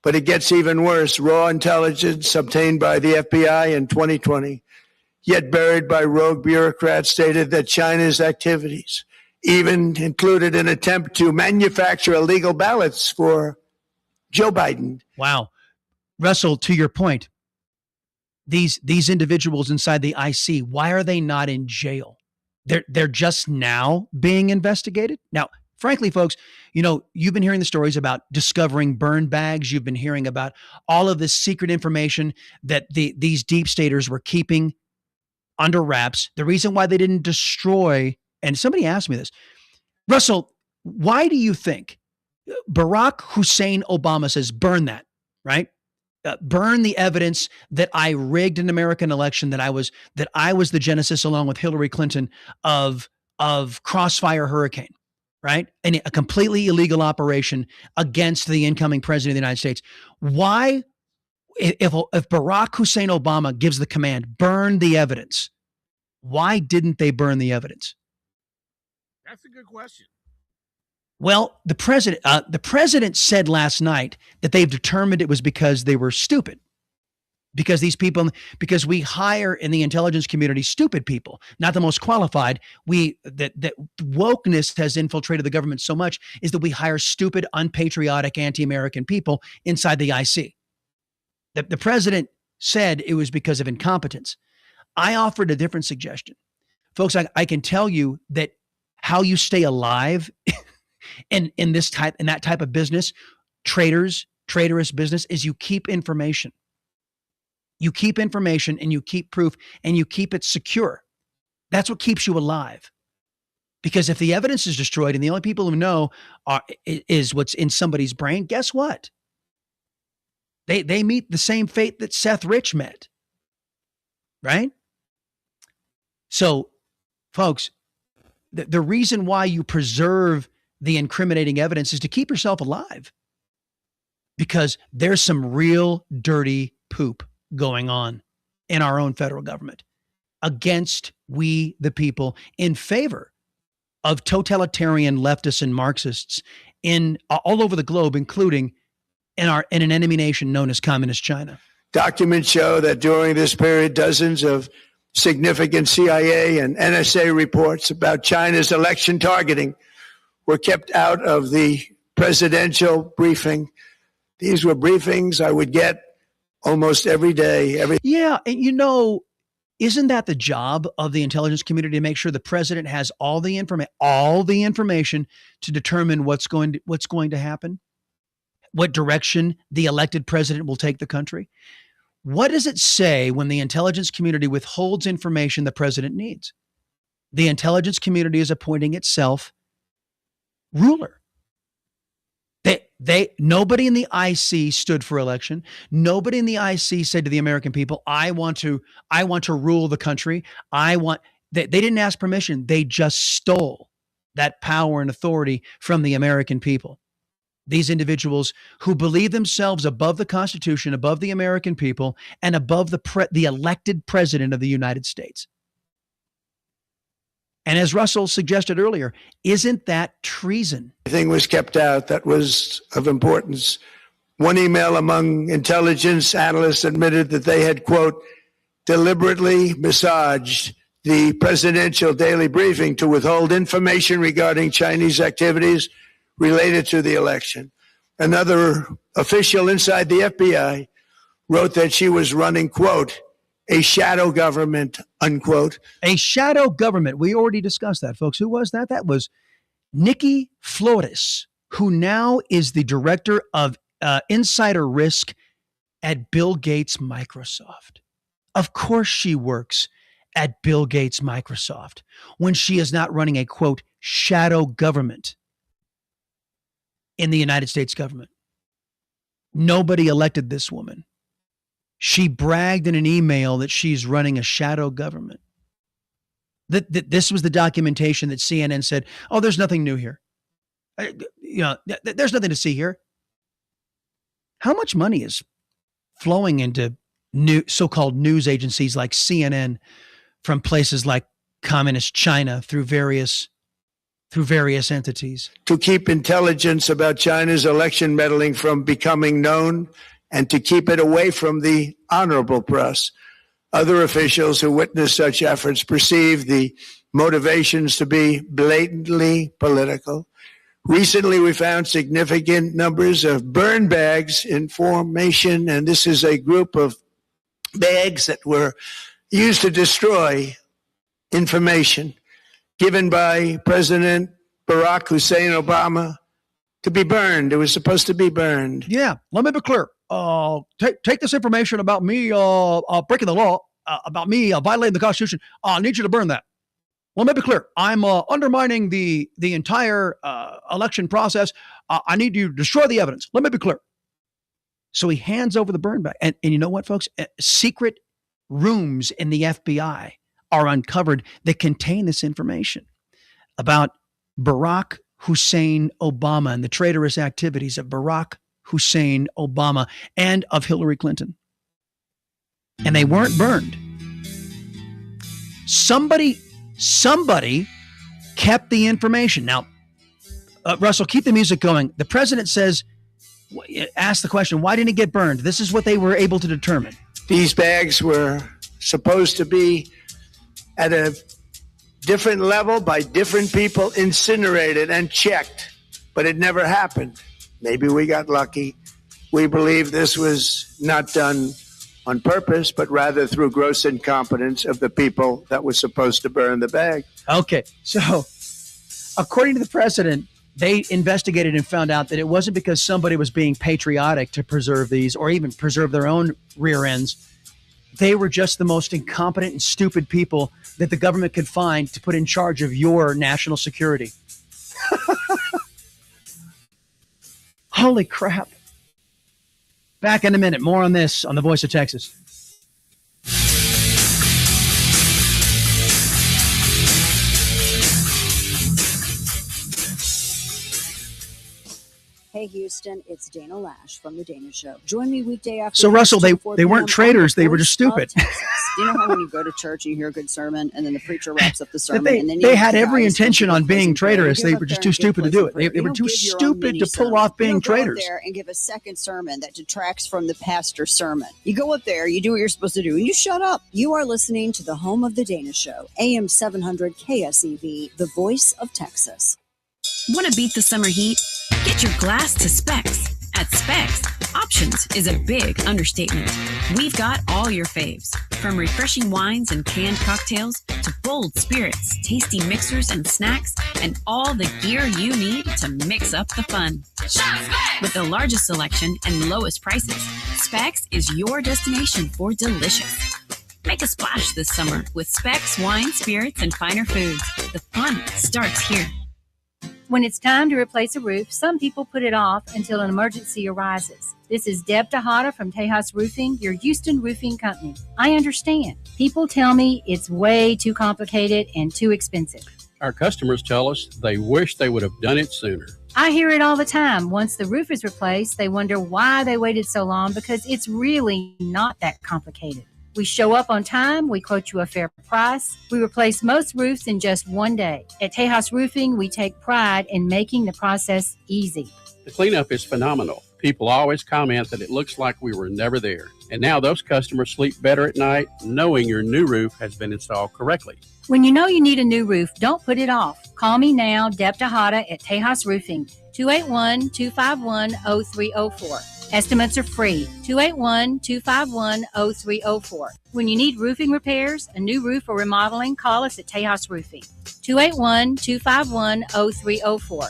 but it gets even worse. Raw intelligence obtained by the FBI in 2020, yet buried by rogue bureaucrats, stated that China's activities even included an attempt to manufacture illegal ballots for Joe Biden. Wow. Russell, to your point, these individuals inside the IC, why are they not in jail? They're just now being investigated. Now, frankly, folks, you've been hearing the stories about discovering burn bags. You've been hearing about all of this secret information that these deep staters were keeping under wraps. The reason why they didn't destroy, and somebody asked me this, Russell, why do you think Barack Hussein Obama says burn that, right? Burn the evidence that I rigged an American election, that I was the genesis, along with Hillary Clinton, of Crossfire Hurricane. right? And a completely illegal operation against the incoming president of the United States. Why, if Barack Hussein Obama gives the command, burn the evidence, why didn't they burn the evidence? That's a good question. Well, the president said last night that they've determined it was because they were stupid. Because we hire in the intelligence community stupid people, not the most qualified. That wokeness has infiltrated the government so much is that we hire stupid, unpatriotic, anti-American people inside the IC. The president said it was because of incompetence. I offered a different suggestion. Folks, I can tell you that how you stay alive in that type of business, traitorous business, is you keep information. You keep information and you keep proof and you keep it secure. That's what keeps you alive. Because if the evidence is destroyed and the only people who know is what's in somebody's brain, guess what? They meet the same fate that Seth Rich met. Right? So, folks, the reason why you preserve the incriminating evidence is to keep yourself alive. Because there's some real dirty poop going on in our own federal government against we, the people, in favor of totalitarian leftists and Marxists in all over the globe, including in an enemy nation known as Communist China. Documents show that during this period, dozens of significant CIA and NSA reports about China's election targeting were kept out of the presidential briefing. These were briefings I would get almost every day. Yeah. And isn't that the job of the intelligence community, to make sure the president has all the information to determine what's going to happen, what direction the elected president will take the country? What does it say when the intelligence community withholds information the president needs? The intelligence community is appointing itself ruler. Nobody in the IC stood for election. Nobody in the IC said to the American people, I want to rule the country. They didn't ask permission. They just stole that power and authority from the American people. These individuals who believe themselves above the Constitution, above the American people, and above the elected president of the United States. And as Russell suggested earlier, isn't that treason? Everything was kept out that was of importance. One email among intelligence analysts admitted that they had, quote, deliberately massaged the presidential daily briefing to withhold information regarding Chinese activities related to the election. Another official inside the FBI wrote that she was running, quote, a shadow government, unquote. A shadow government. We already discussed that, folks. Who was that? That was Nikki Flores, who now is the director of insider risk at Bill Gates Microsoft. Of course she works at Bill Gates Microsoft when she is not running a, quote, shadow government in the United States government. Nobody elected this woman. She bragged in an email that she's running a shadow government. This was the documentation that CNN said, oh, there's nothing new here. There's nothing to see here. How much money is flowing into so-called news agencies like CNN from places like Communist China through various entities? To keep intelligence about China's election meddling from becoming known and to keep it away from the honorable press. Other officials who witnessed such efforts perceived the motivations to be blatantly political. Recently, we found significant numbers of burn bags in formation, and this is a group of bags that were used to destroy information given by President Barack Hussein Obama to be burned. It was supposed to be burned. Yeah, let me be clear. Take this information about me breaking the law, about me violating the Constitution. I need you to burn that. Let me be clear. I'm undermining the entire election process. I need you to destroy the evidence. Let me be clear. So he hands over the burn bag. And you know what, folks? Secret rooms in the FBI are uncovered that contain this information about Barack Hussein Obama and the traitorous activities of Barack Hussein Obama and of Hillary Clinton. And they weren't burned. Somebody kept the information. Now, Russell, keep the music going. The president says, ask the question, why didn't it get burned? This is what they were able to determine. These bags were supposed to be at a different level by different people, incinerated and checked, but it never happened. Maybe we got lucky. We believe this was not done on purpose, but rather through gross incompetence of the people that were supposed to burn the bag. Okay, so according to the president, they investigated and found out that it wasn't because somebody was being patriotic to preserve these or even preserve their own rear ends. They were just the most incompetent and stupid people that the government could find to put in charge of your national security. Holy crap. Back in a minute. More on this on The Voice of Texas. Hey, Houston, it's Dana Lash from The Dana Show. Join me weekday after. So, Russell, they weren't traitors. They were just stupid. You know how when you go to church and you hear a good sermon and then the preacher wraps up the sermon? They, and then they had every intention on being traitorous. They were just too stupid to do it. They were too stupid to pull off being traitors. Go up there and give a second sermon that detracts from the pastor's sermon. You go up there, you do what you're supposed to do, and you shut up. You are listening to the home of The Dana Show, AM 700 KSEV, the voice of Texas. Want to beat the summer heat? Get your glass to Specs. At Specs, options is a big understatement. We've got all your faves, from refreshing wines and canned cocktails to bold spirits, tasty mixers and snacks, and all the gear you need to mix up the fun. Shop Specs! With the largest selection and lowest prices, Specs is your destination for delicious. Make a splash this summer with Specs wine, spirits, and finer foods. The fun starts here. When it's time to replace a roof, some people put it off until an emergency arises. This is Deb Tejada from Tejas Roofing, your Houston roofing company. I understand. People tell me it's way too complicated and too expensive. Our customers tell us they wish they would have done it sooner. I hear it all the time. Once the roof is replaced, they wonder why they waited so long because it's really not that complicated. We show up on time, we quote you a fair price. We replace most roofs in just one day. At Tejas Roofing, we take pride in making the process easy. The cleanup is phenomenal. People always comment that it looks like we were never there. And now those customers sleep better at night knowing your new roof has been installed correctly. When you know you need a new roof, don't put it off. Call me now, Deb Tejada at Tejas Roofing, 281-251-0304. Estimates are free, 281-251-0304. When you need roofing repairs, a new roof, or remodeling, call us at Tejas Roofing, 281-251-0304.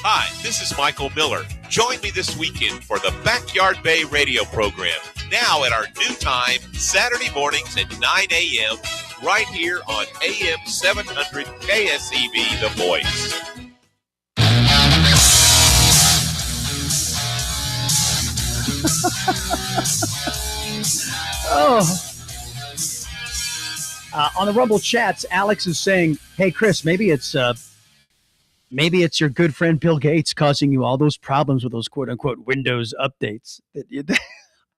Hi, this is Michael Miller. Join me this weekend for the Backyard Bay radio program, now at our new time, Saturday mornings at 9 a.m., right here on AM 700 KSEV, The Voice. On the Rumble chats, Alex is saying, "Hey Chris, maybe it's your good friend Bill Gates causing you all those problems with those quote unquote Windows updates."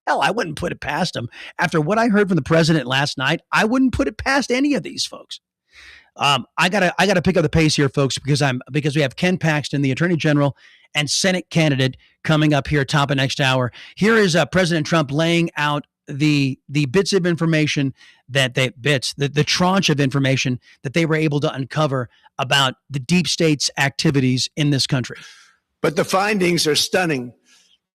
Hell, I wouldn't put it past him. After what I heard from the president last night, I wouldn't put it past any of these folks. I gotta pick up the pace here, folks, because we have Ken Paxton, the Attorney General and Senate candidate, coming up here top of next hour. Here is President Trump laying out the bits of information the tranche of information that they were able to uncover about the deep state's activities in this country. But the findings are stunning.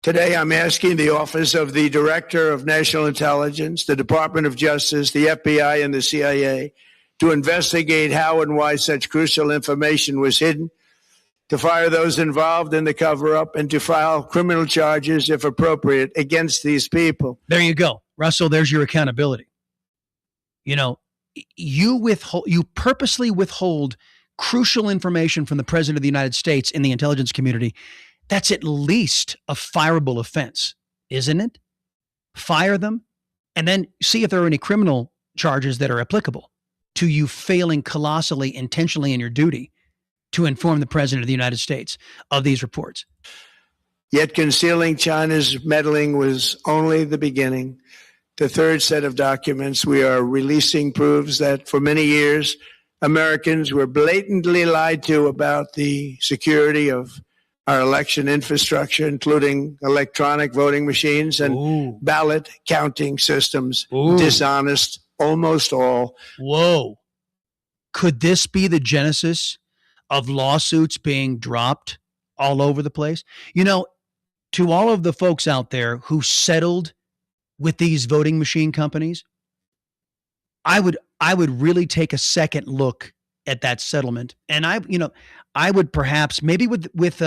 Today, I'm asking the Office of the Director of National Intelligence, the Department of Justice, the FBI, and the CIA to investigate how and why such crucial information was hidden, to fire those involved in the cover-up, and to file criminal charges, if appropriate, against these people. There you go. Russell, there's your accountability. You know, you purposely withhold crucial information from the President of the United States in the intelligence community. That's at least a fireable offense, isn't it? Fire them and then see if there are any criminal charges that are applicable to you failing colossally, intentionally in your duty to inform the president of the United States of these reports. Yet concealing China's meddling was only the beginning. The third set of documents we are releasing proves that for many years, Americans were blatantly lied to about the security of our election infrastructure, including electronic voting machines and ballot counting systems. Dishonest, almost all. Whoa. Could this be the genesis of lawsuits being dropped all over the place? You know, to all of the folks out there who settled with these voting machine companies, I would really take a second look at that settlement. And I would perhaps maybe with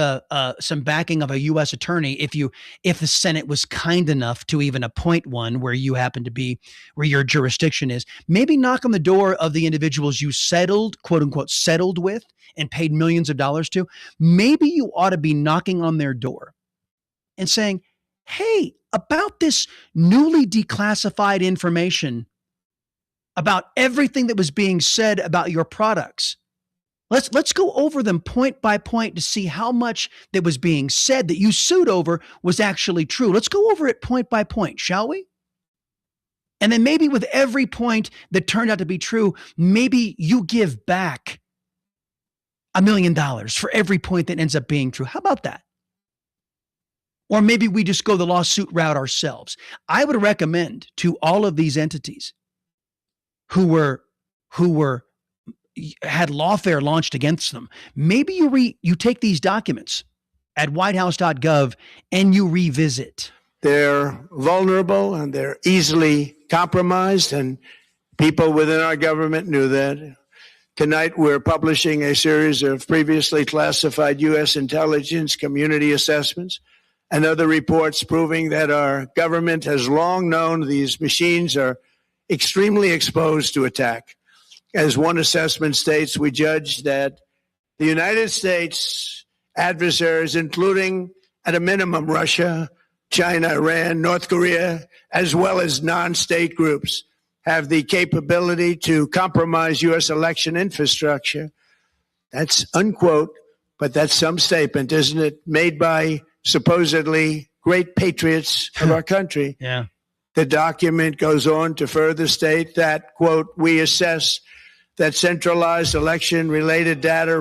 some backing of a U.S. attorney, if the Senate was kind enough to even appoint one where you happen to be, where your jurisdiction is, maybe knock on the door of the individuals you settled, quote unquote, settled with and paid millions of dollars to. Maybe you ought to be knocking on their door and saying, hey, about this newly declassified information about everything that was being said about your products. Let's go over them point by point to see how much that was being said that you sued over was actually true. Let's go over it point by point, shall we? And then maybe with every point that turned out to be true, maybe you give back $1 million for every point that ends up being true. How about that? Or maybe we just go the lawsuit route ourselves. I would recommend to all of these entities who had lawfare launched against them, maybe you take these documents at whitehouse.gov and you revisit. They're vulnerable and they're easily compromised, and people within our government knew that. Tonight, we're publishing a series of previously classified U.S. intelligence community assessments and other reports proving that our government has long known these machines are extremely exposed to attack. As one assessment states, we judged that the United States adversaries, including at a minimum Russia, China, Iran, North Korea, as well as non-state groups, have the capability to compromise U.S. election infrastructure. That's unquote, but that's some statement, isn't it? Made by supposedly great patriots of our country. Yeah. The document goes on to further state that, quote, we assess that centralized election-related data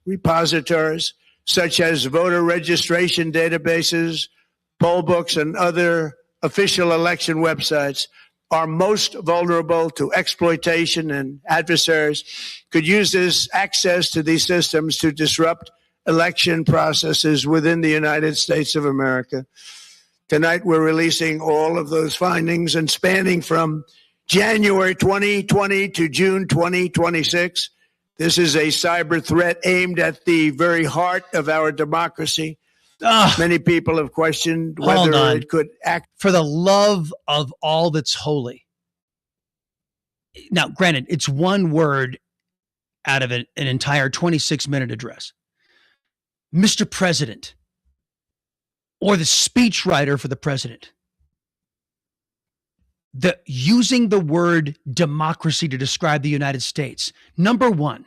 repositories, such as voter registration databases, poll books, and other official election websites, are most vulnerable to exploitation, and adversaries could use this access to these systems to disrupt election processes within the United States of America. Tonight, we're releasing all of those findings, and spanning from January 2020 to June 2026. This is a cyber threat aimed at the very heart of our democracy. Many people have questioned whether it could act. For the love of all that's holy. Now, granted, it's one word out of an entire 26-minute address. Mr. President, or the speechwriter for the president, using the word democracy to describe the United States. Number one,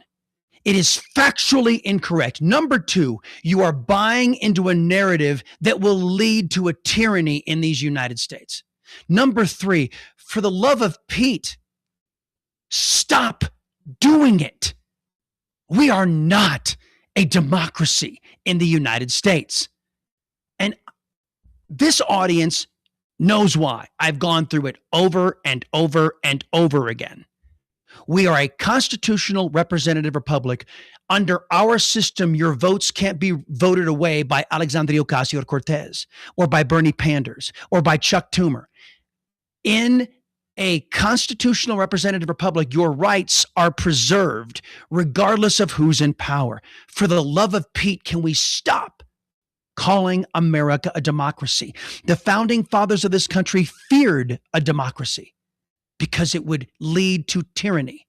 it is factually incorrect. Number two, you are buying into a narrative that will lead to a tyranny in these United States. Number three, for the love of Pete, stop doing it. We are not a democracy in the United States. And this audience knows why. I've gone through it over and over and over again. We are a constitutional representative republic. Under our system, your votes can't be voted away by Alexandria Ocasio-Cortez or by Bernie Sanders or by Chuck Schumer. In a constitutional representative republic, your rights are preserved regardless of who's in power. For the love of Pete, can we stop calling America a democracy? The founding fathers of this country feared a democracy because it would lead to tyranny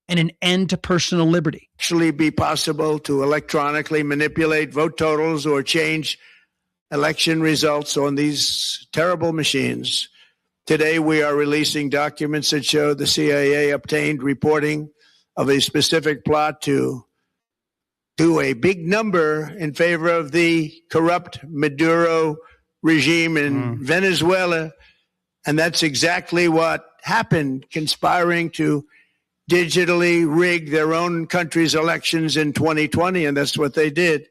and an end to personal liberty. Actually be possible to electronically manipulate vote totals or change election results on these terrible machines. Today, we are releasing documents that show the CIA obtained reporting of a specific plot to to a big number in favor of the corrupt Maduro regime in Venezuela. And that's exactly what happened, conspiring to digitally rig their own country's elections in 2020. And that's what they did.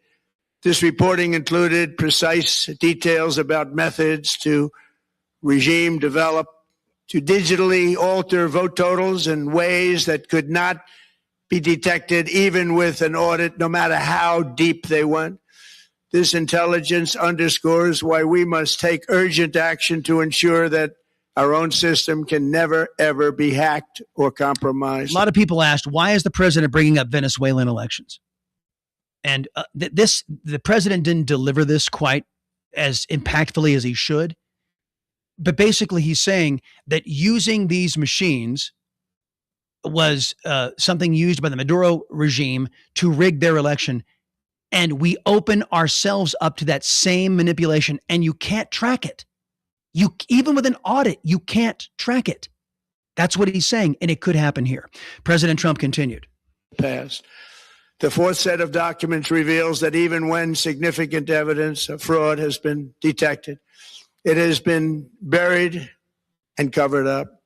This reporting included precise details about methods to regime develop to digitally alter vote totals in ways that could not be detected even with an audit, no matter how deep they went. This intelligence underscores why we must take urgent action to ensure that our own system can never, ever be hacked or compromised. A lot of people asked, why is the president bringing up Venezuelan elections? And the president didn't deliver this quite as impactfully as he should. But basically, he's saying that using these machines was something used by the Maduro regime to rig their election. And we open ourselves up to that same manipulation, and you can't track it. Even with an audit, you can't track it. That's what he's saying, and it could happen here. President Trump continued. Passed. The fourth set of documents reveals that even when significant evidence of fraud has been detected, it has been buried and covered up.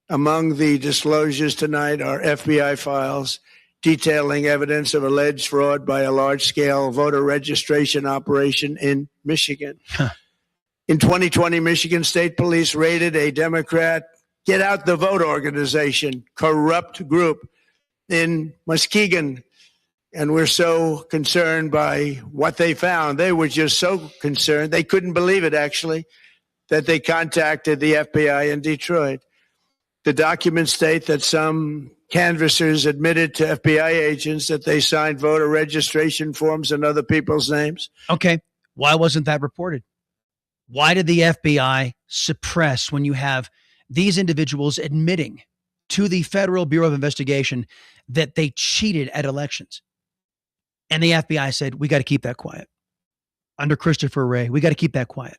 Among the disclosures tonight are FBI files detailing evidence of alleged fraud by a large-scale voter registration operation in Michigan. In 2020, Michigan State Police raided a Democrat Get Out the Vote organization, corrupt group in Muskegon. And we're so concerned by what they found. They were just so concerned. They couldn't believe it, actually, that they contacted the FBI in Detroit. The documents state that some canvassers admitted to FBI agents that they signed voter registration forms in other people's names. Okay. Why wasn't that reported? Why did the FBI suppress when you have these individuals admitting to the Federal Bureau of Investigation that they cheated at elections? And the FBI said, we got to keep that quiet. Under Christopher Wray, we got to keep that quiet.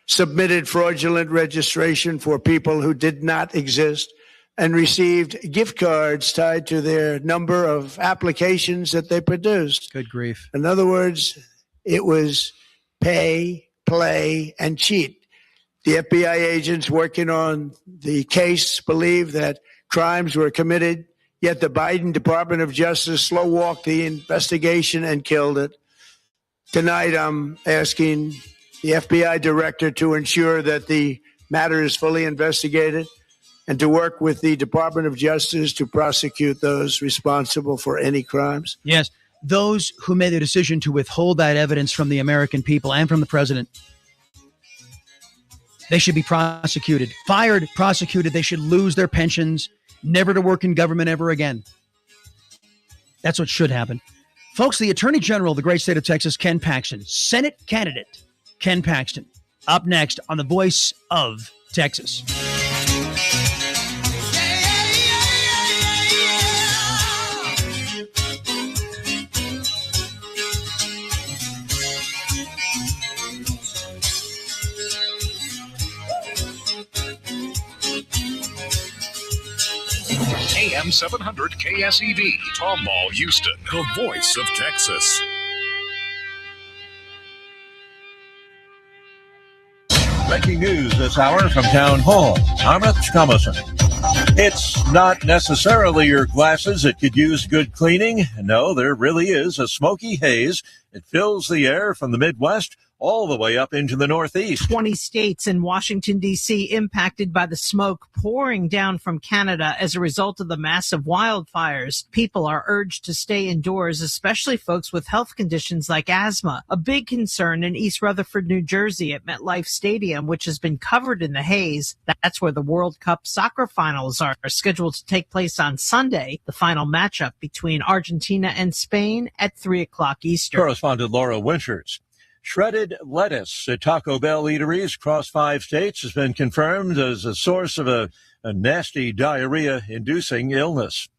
Submitted fraudulent registration for people who did not exist and received gift cards tied to their number of applications that they produced. Good grief. In other words, it was pay, play, and cheat. The FBI agents working on the case believe that crimes were committed, yet the Biden Department of Justice slow-walked the investigation and killed it. Tonight, I'm asking the FBI director to ensure that the matter is fully investigated and to work with the Department of Justice to prosecute those responsible for any crimes. Yes, those who made the decision to withhold that evidence from the American people and from the president, they should be prosecuted. Fired, prosecuted. They should lose their pensions, never to work in government ever again. That's what should happen. Folks, the Attorney General of the great state of Texas, Ken Paxton, Senate candidate Ken Paxton, up next on The Voice of Texas. AM 700 KSEV, Tomball, Houston, the voice of Texas. Breaking news this hour from Town Hall. I'm Rich Thomason. It's not necessarily your glasses that could use good cleaning. No, there really is a smoky haze. It fills the air from the Midwest all the way up into the Northeast. 20 states and Washington, D.C. impacted by the smoke pouring down from Canada as a result of the massive wildfires. People are urged to stay indoors, especially folks with health conditions like asthma. A big concern in East Rutherford, New Jersey at MetLife Stadium, which has been covered in the haze. That's where the World Cup soccer finals are scheduled to take place on Sunday. The final matchup between Argentina and Spain at 3 o'clock Eastern. Correspondent Laura Winters. Shredded lettuce at Taco Bell eateries across 5 states has been confirmed as a source of a nasty diarrhea-inducing illness.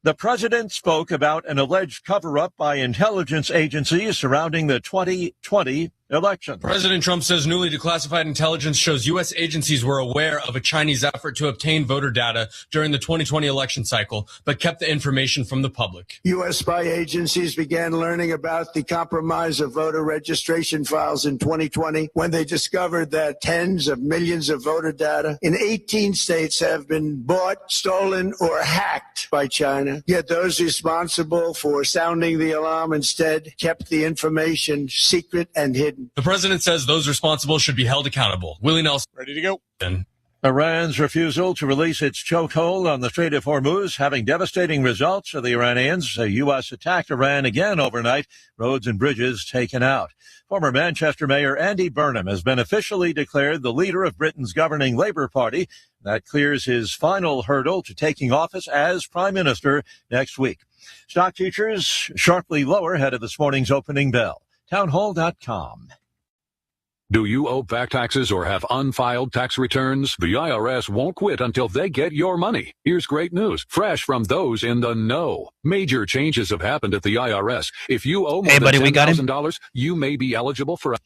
The president spoke about an alleged cover-up by intelligence agencies surrounding the 2020 election. President Trump says newly declassified intelligence shows U.S. agencies were aware of a Chinese effort to obtain voter data during the 2020 election cycle, but kept the information from the public. U.S. spy agencies began learning about the compromise of voter registration files in 2020 when they discovered that tens of millions of voter data in 18 states have been bought, stolen, or hacked by China. Yet those responsible for sounding the alarm instead kept the information secret and hidden. The president says those responsible should be held accountable. Willie Nelson. Ready to go. Iran's refusal to release its chokehold on the Strait of Hormuz having devastating results for the Iranians. The U.S. attacked Iran again overnight, roads and bridges taken out. Former Manchester Mayor Andy Burnham has been officially declared the leader of Britain's governing Labour Party. That clears his final hurdle to taking office as Prime Minister next week. Stock futures sharply lower ahead of this morning's opening bell. Townhall.com. Do you owe back taxes or have unfiled tax returns? The IRS won't quit until they get your money. Here's great news, fresh from those in the know. Major changes have happened at the IRS. If you owe more than $10,000, you may be eligible for a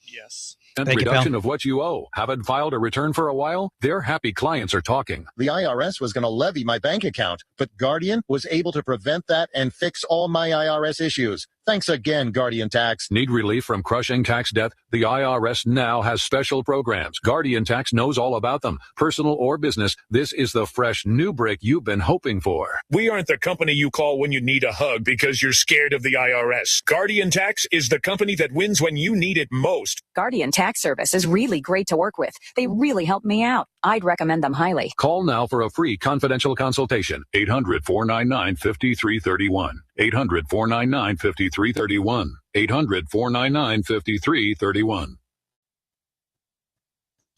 reduction of what you owe. Haven't filed a return for a while? Their happy clients are talking. The IRS was going to levy my bank account, but Guardian was able to prevent that and fix all my IRS issues. Thanks again, Guardian Tax. Need relief from crushing tax debt? The IRS now has special programs. Guardian Tax knows all about them. Personal or business, this is the fresh new break you've been hoping for. We aren't the company you call when you need a hug because you're scared of the IRS. Guardian Tax is the company that wins when you need it most. Guardian Tax Service is really great to work with. They really helped me out. I'd recommend them highly. Call now for a free confidential consultation. 800-499-5331. 800-499-5331. 800-499-5331.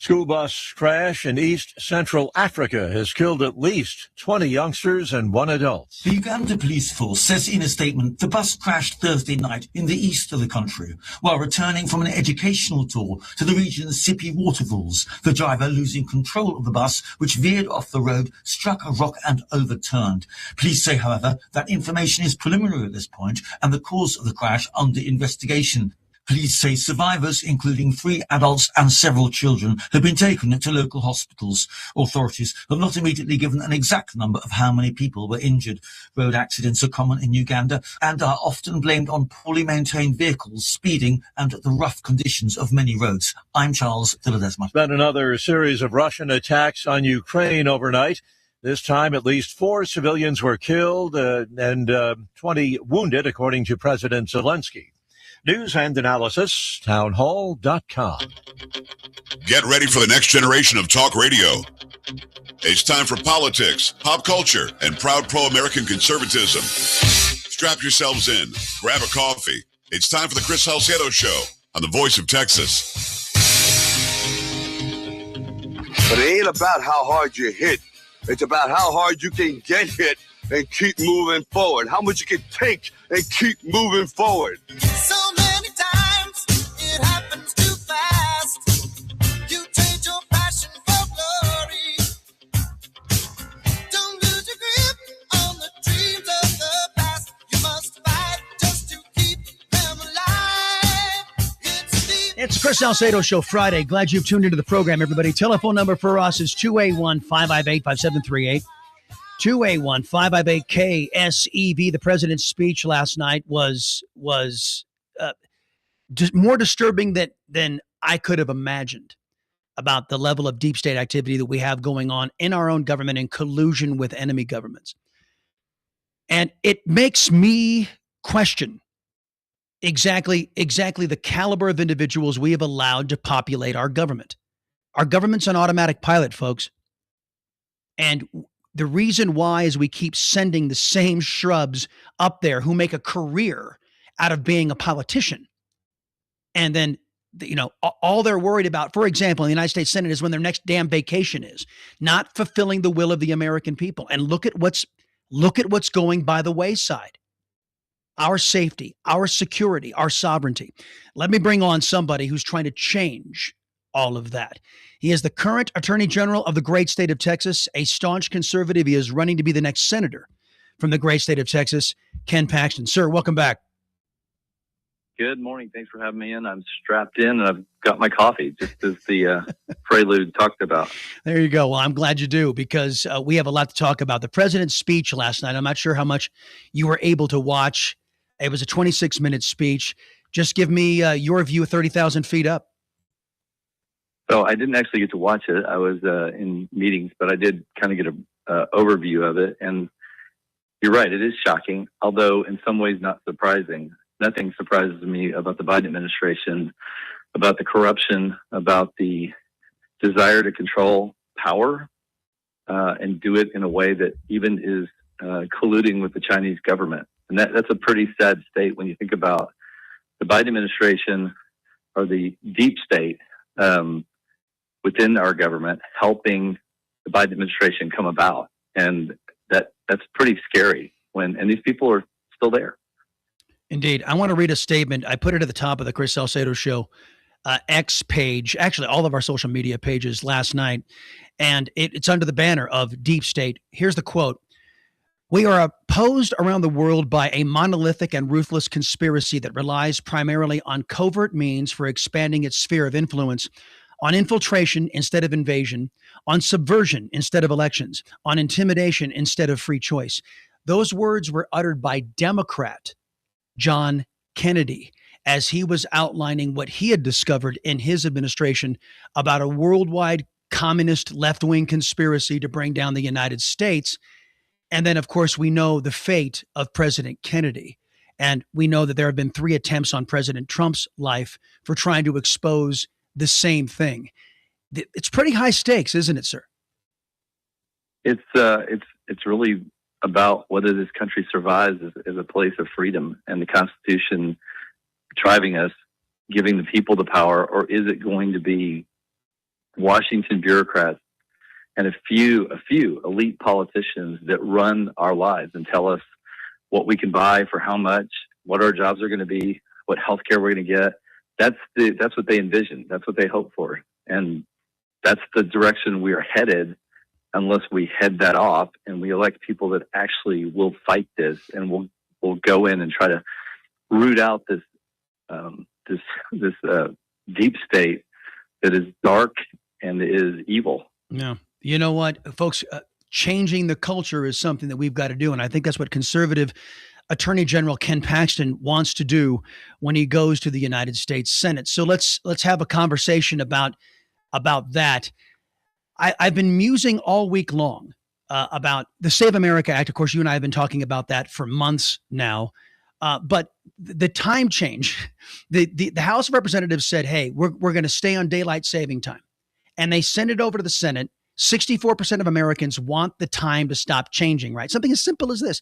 School bus crash in East Central Africa has killed at least 20 youngsters and one adult. The Uganda police force says in a statement the bus crashed Thursday night in the east of the country while returning from an educational tour to the region's Sipi waterfalls. The driver, losing control of the bus, which veered off the road, struck a rock and overturned. Police say, however, that information is preliminary at this point and the cause of the crash under investigation. Police say survivors, including 3 adults and several children, have been taken to local hospitals. Authorities have not immediately given an exact number of how many people were injured. Road accidents are common in Uganda and are often blamed on poorly maintained vehicles, speeding, and the rough conditions of many roads. I'm Charles Philadesma. Been another series of Russian attacks on Ukraine overnight. This time, at least 4 civilians were killed and 20 wounded, according to President Zelensky. News and analysis, townhall.com. Get ready for the next generation of talk radio. It's time for politics, pop culture, and proud pro-American conservatism. Strap yourselves in, grab a coffee. It's time for the Chris Salcedo Show on the Voice of Texas. But it ain't about how hard you hit. It's about how hard you can get hit and keep moving forward. How much you can take and keep moving forward. So many times it happens too fast. You trade your passion for glory. Don't lose your grip on the dreams of the past. You must fight just to keep them alive. It's the Chris Salcedo Show Friday. Glad you've tuned into the program, everybody. Telephone number for us is 281-558-5738. 281-558-KSEV. The president's speech last night was more disturbing than I could have imagined about the level of deep state activity that we have going on in our own government in collusion with enemy governments. And it makes me question exactly the caliber of individuals we have allowed to populate our government. Our government's on automatic pilot, folks. And the reason why is we keep sending the same shrubs up there who make a career out of being a politician. And then, all they're worried about, for example, in the United States Senate is when their next damn vacation is, not fulfilling the will of the American people. And look at what's going by the wayside. Our safety, our security, our sovereignty. Let me bring on somebody who's trying to change all of that. He is the current Attorney General of the great state of Texas, a staunch conservative. He is running to be the next senator from the great state of Texas, Ken Paxton. Sir, welcome back. Good morning. Thanks for having me in. I'm strapped in and I've got my coffee, just as the prelude talked about. There you go. Well, I'm glad you do, because we have a lot to talk about. The president's speech last night, I'm not sure how much you were able to watch. It was a 26-minute speech. Just give me your view of 30,000 feet up. So I didn't actually get to watch it. I was in meetings, but I did kind of get an overview of it. And you're right, it is shocking, although in some ways not surprising. Nothing surprises me about the Biden administration, about the corruption, about the desire to control power and do it in a way that even is colluding with the Chinese government. And that's a pretty sad state when you think about the Biden administration or the deep state within our government helping the Biden administration come about. And that's pretty scary and these people are still there. Indeed. I want to read a statement. I put it at the top of the Chris Salcedo Show X page, actually all of our social media pages last night, and it's under the banner of Deep State. Here's the quote. "We are opposed around the world by a monolithic and ruthless conspiracy that relies primarily on covert means for expanding its sphere of influence, on infiltration instead of invasion, on subversion instead of elections, on intimidation instead of free choice." Those words were uttered by Democrat John Kennedy as he was outlining what he had discovered in his administration about a worldwide communist left-wing conspiracy to bring down the United States. And then, of course, we know the fate of President Kennedy. And we know that there have been 3 attempts on President Trump's life for trying to expose the same thing. It's pretty high stakes, isn't it, sir? It's really about whether this country survives as a place of freedom and the Constitution driving us, giving the people the power, or is it going to be Washington bureaucrats and a few elite politicians that run our lives and tell us what we can buy for how much, what our jobs are going to be, what health care we're going to get. That's what they envision. That's what they hope for. And that's the direction we are headed unless we head that off and we elect people that actually will fight this and will go in and try to root out this deep state that is dark and is evil. Yeah. You know what, folks, changing the culture is something that we've got to do. And I think that's what conservative Attorney General Ken Paxton wants to do when he goes to the United States Senate. So let's have a conversation about that. I've been musing all week long about the Save America Act. Of course, you and I have been talking about that for months now. But the time change, the House of Representatives said, hey, we're going to stay on daylight saving time. And they sent it over to the Senate. 64% of Americans want the time to stop changing, right? Something as simple as this.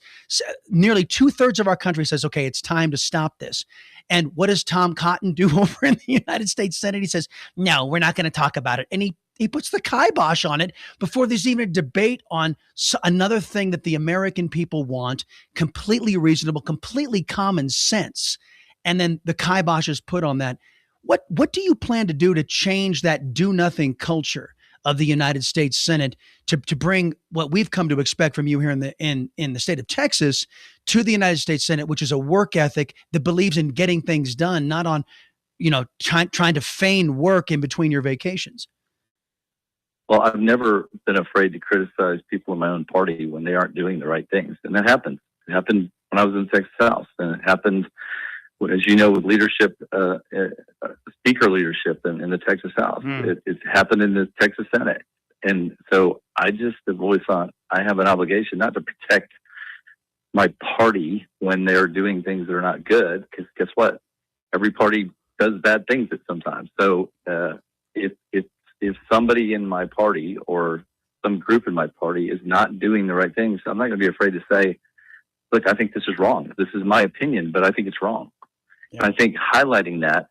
Nearly 2/3 of our country says, okay, it's time to stop this. And what does Tom Cotton do over in the United States Senate? He says, no, we're not going to talk about it. And he puts the kibosh on it before there's even a debate on another thing that the American people want, completely reasonable, completely common sense. And then the kibosh is put on that. What do you plan to do to change that do-nothing culture of the United States Senate to bring what we've come to expect from you here in the state of Texas to the United States Senate, which is a work ethic that believes in getting things done, not on, trying to feign work in between your vacations? Well, I've never been afraid to criticize people in my own party when they aren't doing the right things. And that happens. It happened when I was in the Texas House, and it happened, as you know, with leadership, speaker leadership in the Texas House. It's happened in the Texas Senate. And so I just have always thought I have an obligation not to protect my party when they're doing things that are not good, because guess what? Every party does bad things at sometimes. So if somebody in my party or some group in my party is not doing the right things, I'm not going to be afraid to say, look, I think this is wrong. This is my opinion, but I think it's wrong. Yeah. I think highlighting that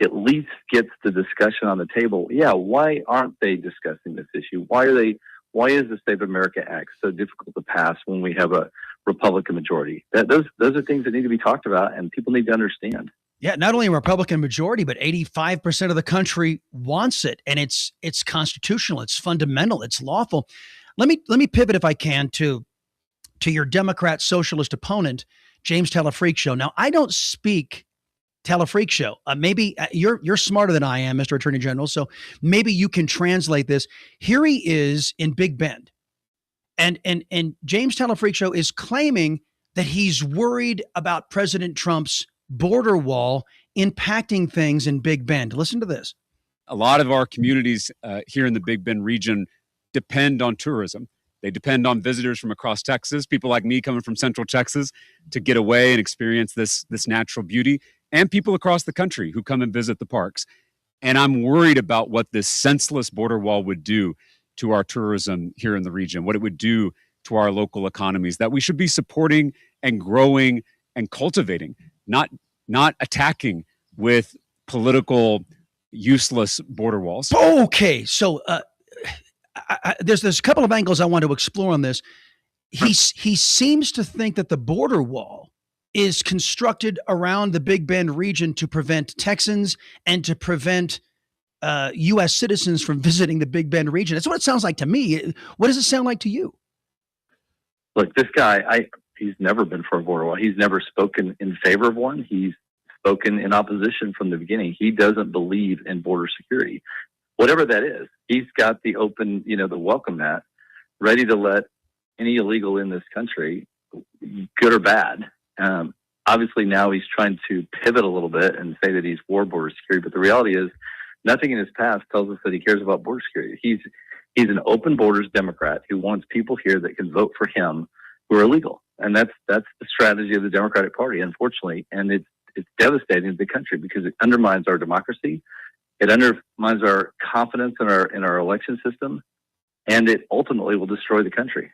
at least gets the discussion on the table. Yeah, why aren't they discussing this issue? Why is the Save America Act so difficult to pass when we have a Republican majority? Those are things that need to be talked about and people need to understand. Yeah, not only a Republican majority, but 85% of the country wants it, and it's constitutional, it's fundamental, it's lawful. Let me pivot, if I can, to your Democrat socialist opponent, James Telefreak Show. Now, I don't speak Telefreak show. Maybe you're smarter than I am, Mr. Attorney General. So maybe you can translate this. Here he is in Big Bend, and James Telefreak show is claiming that he's worried about President Trump's border wall impacting things in Big Bend. Listen to this. A lot of our communities here in the Big Bend region depend on tourism. They depend on visitors from across Texas, people like me coming from Central Texas to get away and experience this natural beauty, and people across the country who come and visit the parks. And I'm worried about what this senseless border wall would do to our tourism here in the region, what it would do to our local economies that we should be supporting and growing and cultivating, not attacking with political useless border walls. Okay, so there's a couple of angles I want to explore on this. He seems to think that the border wall is constructed around the Big Bend region to prevent Texans and to prevent U.S. citizens from visiting the Big Bend region. That's what it sounds like to me. What does it sound like to you? Look, this guy, he's never been for a border wall. He's never spoken in favor of one. He's spoken in opposition from the beginning. He doesn't believe in border security, whatever that is. He's got the open, the welcome mat, ready to let any illegal in this country, good or bad. Obviously, now he's trying to pivot a little bit and say that he's for border security. But the reality is, nothing in his past tells us that he cares about border security. He's an open borders Democrat who wants people here that can vote for him who are illegal, and that's the strategy of the Democratic Party, unfortunately. And it's devastating to the country because it undermines our democracy, it undermines our confidence in our election system, and it ultimately will destroy the country.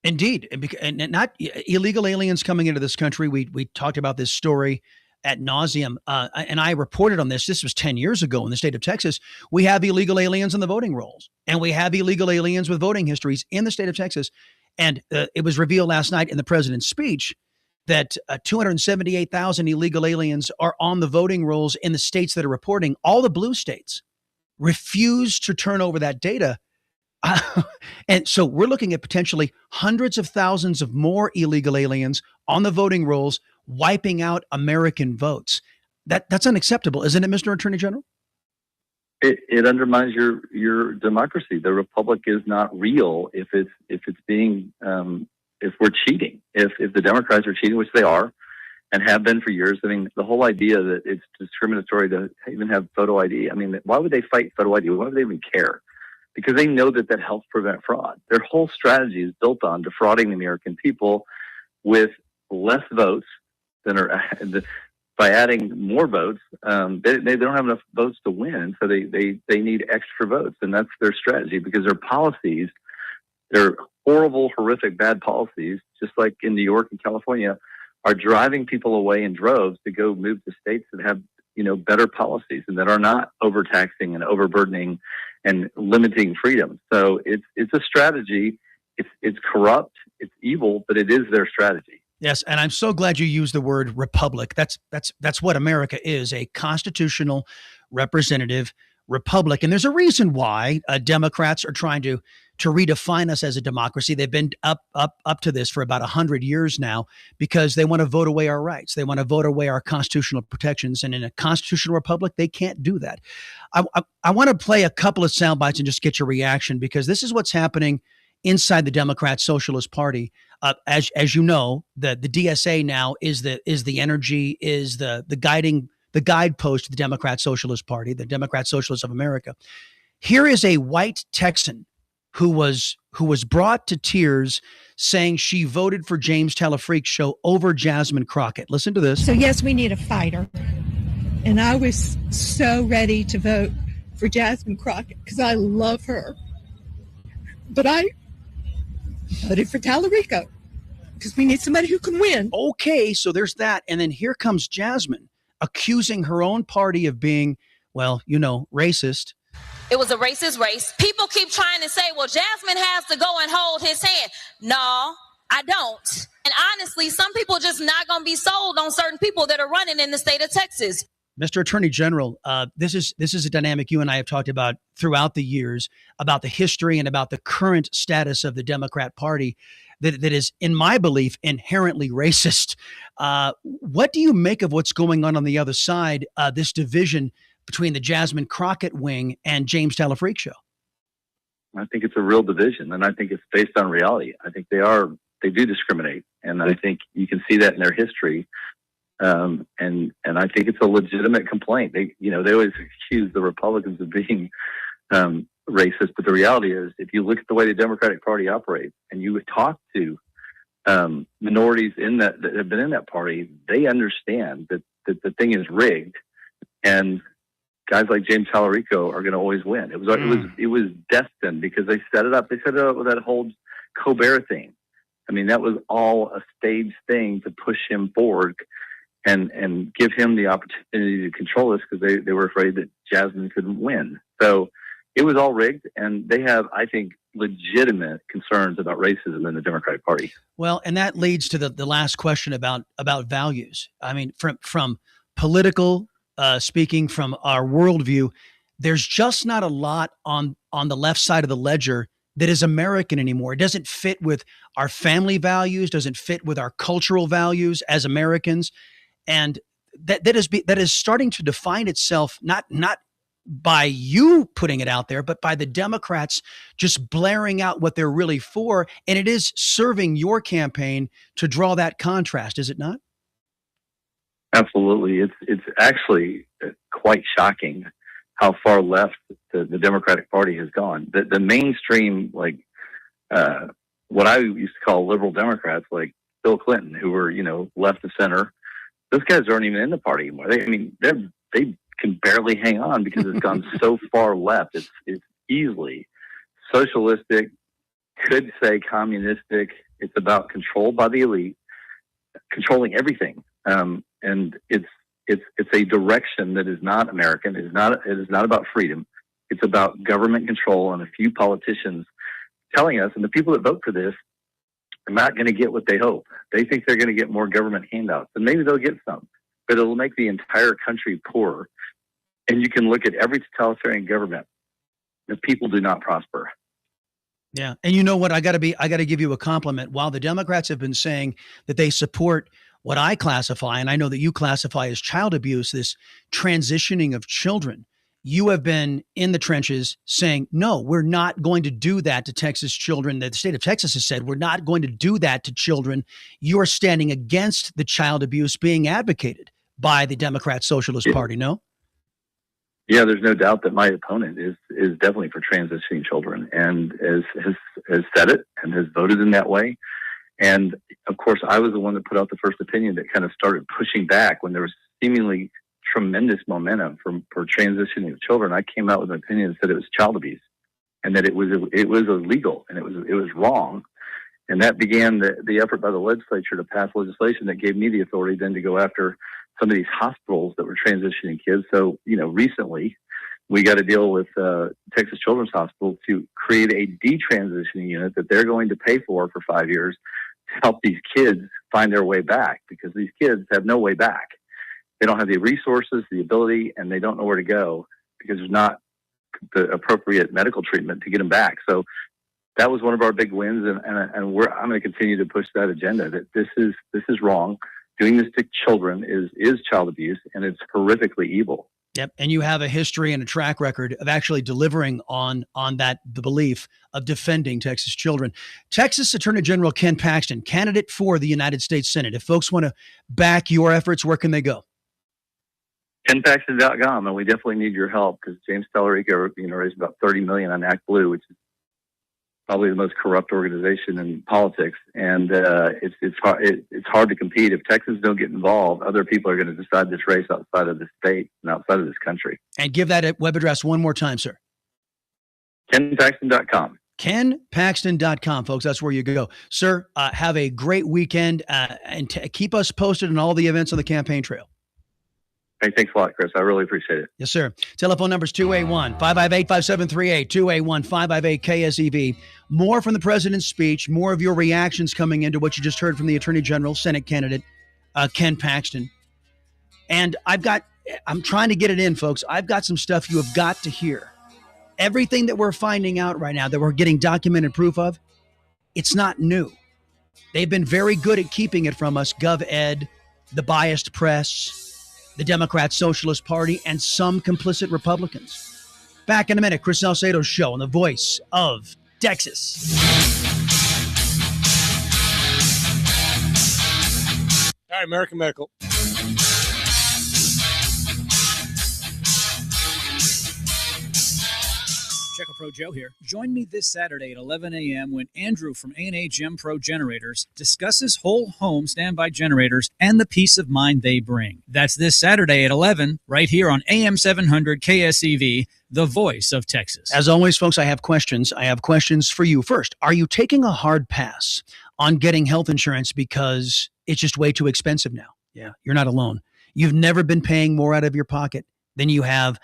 Indeed, and not illegal aliens coming into this country. We talked about this story ad nauseum, and I reported on this. This was 10 years ago in the state of Texas. We have illegal aliens in the voting rolls, and we have illegal aliens with voting histories in the state of Texas. And it was revealed last night in the president's speech that 278,000 illegal aliens are on the voting rolls in the states that are reporting. All the blue states refuse to turn over that data. And so we're looking at potentially hundreds of thousands of more illegal aliens on the voting rolls, wiping out American votes. That's unacceptable, isn't it, Mr. Attorney General? It undermines your democracy. The republic is not real if we're cheating. If the Democrats are cheating, which they are, and have been for years. I mean, the whole idea that it's discriminatory to even have photo ID. I mean, why would they fight photo ID? Why would they even care? Because they know that helps prevent fraud. Their whole strategy is built on defrauding the American people with less votes than are by adding more votes. They don't have enough votes to win, so they need extra votes, and that's their strategy because their policies, their horrible, horrific, bad policies, just like in New York and California, are driving people away in droves to go move to states that have better policies and that are not overtaxing and overburdening and limiting freedom. So it's a strategy. It's corrupt. It's evil, but it is their strategy. Yes, and I'm so glad you used the word republic. That's what America is, a constitutional representative republic. And there's a reason why Democrats are trying to redefine us as a democracy. They've been up to this for about 100 years now because they want to vote away our rights. They want to vote away our constitutional protections. And in a constitutional republic, they can't do that. I want to play a couple of sound bites and just get your reaction because this is what's happening inside the Democrat Socialist Party. As you know, the DSA now is the energy, is the guidepost to the Democrat Socialist Party, the Democrat Socialists of America. Here is a white Texan who was brought to tears saying she voted for James Telefreak show over Jasmine Crockett. Listen to this. So yes, we need a fighter. And I was so ready to vote for Jasmine Crockett because I love her. But I voted for Tallarico because we need somebody who can win. Okay, so there's that. And then here comes Jasmine accusing her own party of being, racist. It was a racist race. People keep trying to say, well, Jasmine has to go and hold his hand. No, I don't. And honestly, some people just not going to be sold on certain people that are running in the state of Texas. Mr. Attorney General, this is a dynamic you and I have talked about throughout the years, about the history and about the current status of the Democrat Party. that is, in my belief, inherently racist. What do you make of what's going on the other side, this division between the Jasmine Crockett wing and James Taylor Freak Show? I think it's a real division, and I think it's based on reality. I think they do discriminate, and I think you can see that in their history. And I think it's a legitimate complaint. They always accuse the Republicans of being racist, but the reality is, if you look at the way the Democratic Party operates, and you would talk to minorities that have been in that party, they understand that the thing is rigged, and guys like James Tallarico are going to always win. It was destined, because they set it up. They set it up with that whole Colbert thing. I mean, that was all a staged thing to push him forward and give him the opportunity to control this, because they were afraid that Jasmine couldn't win. So it was all rigged, and they have, I think, legitimate concerns about racism in the Democratic Party. Well, and that leads to the last question about values. I mean, from political speaking, from our worldview, there's just not a lot on the left side of the ledger that is American anymore. It doesn't fit with our family values, doesn't fit with our cultural values as Americans. And that is starting to define itself, not by you putting it out there, but by the Democrats just blaring out what they're really for. And it is serving your campaign to draw that contrast, is it not? Absolutely. It's actually quite shocking how far left the Democratic Party has gone. The mainstream, like what I used to call liberal Democrats, like Bill Clinton, who were, left of center, those guys aren't even in the party anymore. They can barely hang on, because it's gone so far left. It's easily socialistic, could say communistic. It's about control by the elite, controlling everything. And it's a direction that is not American. It is not about freedom. It's about government control and a few politicians telling us, and the people that vote for this are not going to get what they hope. They think they're going to get more government handouts, and maybe they'll get some, but it'll make the entire country poorer. And you can look at every totalitarian government. The people do not prosper. Yeah. And you know what? I got to give you a compliment. While the Democrats have been saying that they support what I classify, and I know that you classify as child abuse, this transitioning of children, you have been in the trenches saying, no, we're not going to do that to Texas children. The state of Texas has said, we're not going to do that to children. You're standing against the child abuse being advocated by the Democrat Socialist Party, no? Yeah, there's no doubt that my opponent is definitely for transitioning children, and has said it and has voted in that way. And of course, I was the one that put out the first opinion that kind of started pushing back when there was seemingly tremendous momentum for transitioning of children. I came out with an opinion that said it was child abuse, and that it was illegal, and it was wrong. And that began the effort by the legislature to pass legislation that gave me the authority then to go after some of these hospitals that were transitioning kids. So, recently we got to deal with Texas Children's Hospital to create a detransitioning unit that they're going to pay for 5 years to help these kids find their way back, because these kids have no way back. They don't have the resources, the ability, and they don't know where to go because there's not the appropriate medical treatment to get them back. So that was one of our big wins, and I'm going to continue to push that agenda, that this is wrong. Doing this to children is child abuse, and it's horrifically evil. Yep. And you have a history and a track record of actually delivering on the belief of defending Texas children. Texas Attorney General Ken Paxton, candidate for the United States Senate. If folks want to back your efforts, where can they go? KenPaxton.com, and we definitely need your help, because James Tallarico, raised about $30 million on Act Blue, which is probably the most corrupt organization in politics, and it's hard to compete if Texans don't get involved. Other people are going to decide this race outside of the state and outside of this country. And give that web address one more time, sir. KenPaxton.com. KenPaxton.com, folks. That's where you go, sir. Have a great weekend, and keep us posted on all the events on the campaign trail. Hey, thanks a lot, Chris. I really appreciate it. Yes, sir. Telephone number is 281-558-5738, 281-558-KSEV. More from the president's speech, more of your reactions coming into what you just heard from the Attorney General, Senate candidate, Ken Paxton. And I'm trying to get it in, folks. I've got some stuff you have got to hear. Everything that we're finding out right now, that we're getting documented proof of, it's not new. They've been very good at keeping it from us. GovEd, the biased press, the Democrat Socialist Party, and some complicit Republicans. Back in a minute, Chris Salcedo's show on the Voice of Texas. All right, American Medical. Checo Pro Joe here. Join me this Saturday at 11 a.m. when Andrew from A&A Gem Pro Generators discusses whole home standby generators and the peace of mind they bring. That's this Saturday at 11, right here on AM 700 KSEV, the voice of Texas. As always, folks, I have questions. I have questions for you. First, are you taking a hard pass on getting health insurance because it's just way too expensive now? Yeah, you're not alone. You've never been paying more out of your pocket than you have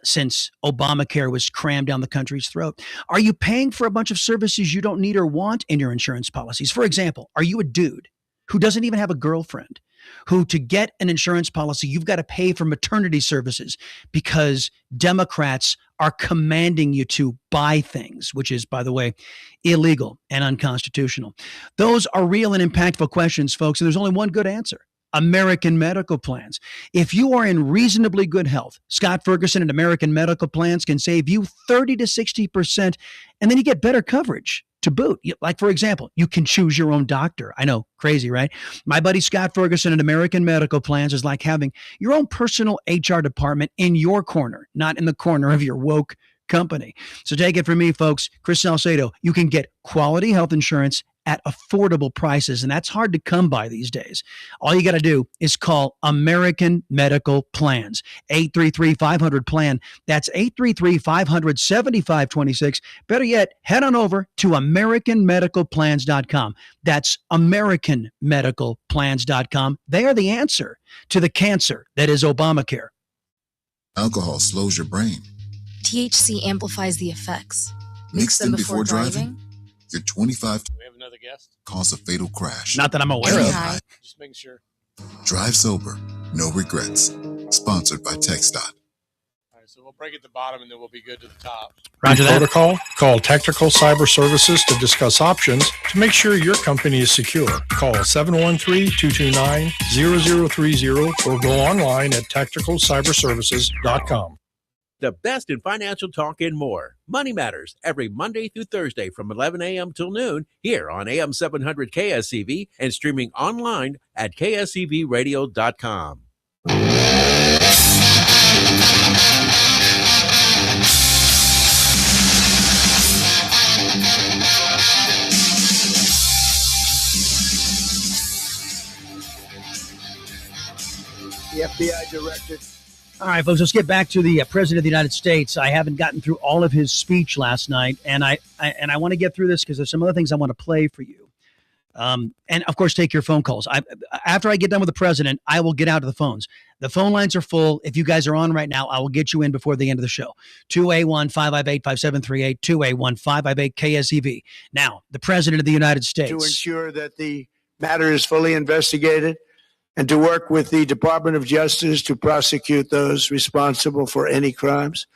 since Obamacare was crammed down the country's throat. Are you paying for a bunch of services you don't need or want in your insurance policies? For example, are you a dude who doesn't even have a girlfriend, who to get an insurance policy, you've got to pay for maternity services because Democrats are commanding you to buy things, which is, by the way, illegal and unconstitutional? Those are real and impactful questions, folks, and there's only one good answer. American Medical Plans. If you are in reasonably good health, Scott Ferguson and American Medical Plans can save you 30 to 60%, and then you get better coverage to boot. Like, for example, you can choose your own doctor. I know, crazy, right? My buddy Scott Ferguson and American Medical Plans is like having your own personal HR department in your corner, not in the corner of your woke company. So take it from me, folks. Chris Salcedo, you can get quality health insurance at affordable prices, and that's hard to come by these days. All you got to do is call American Medical Plans, 833-500-PLAN. That's 833-500-7526. Better yet, head on over to AmericanMedicalPlans.com. That's AmericanMedicalPlans.com. They are the answer to the cancer that is Obamacare. Alcohol slows your brain. THC amplifies the effects. Mix them before driving. You're 25. We have another guest. Cause a fatal crash. Not that I'm aware of. Just making sure. Drive sober. No regrets. Sponsored by TxDOT. All right, so we'll break at the bottom and then we'll be good to the top. Roger that. Protocol. Call Tactical Cyber Services to discuss options to make sure your company is secure. Call 713-229-0030 or go online at tacticalcyberservices.com. The best in financial talk and more. Money Matters, every Monday through Thursday from 11 a.m. till noon here on AM 700 KSEV and streaming online at ksevradio.com. The FBI director. All right, folks, let's get back to the President of the United States. I haven't gotten through all of his speech last night, and I want to get through this because there's some other things I want to play for you. And, of course, take your phone calls. After I get done with the president, I will get out to the phones. The phone lines are full. If you guys are on right now, I will get you in before the end of the show. 281-558-5738, 281-558-KSEV. Now, the President of the United States. To ensure that the matter is fully investigated and to work with the Department of Justice to prosecute those responsible for any crimes.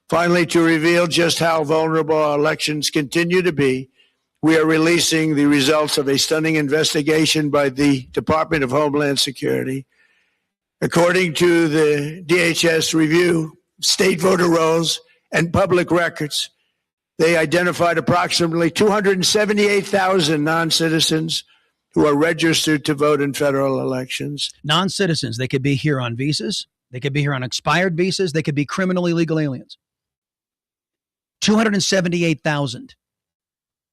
Finally, to reveal just how vulnerable our elections continue to be, we are releasing the results of a stunning investigation by the Department of Homeland Security. According to the DHS review, state voter rolls and public records, they identified approximately 278,000 non-citizens who are registered to vote in federal elections. Non-citizens, they could be here on visas. They could be here on expired visas. They could be criminally illegal aliens. 278,000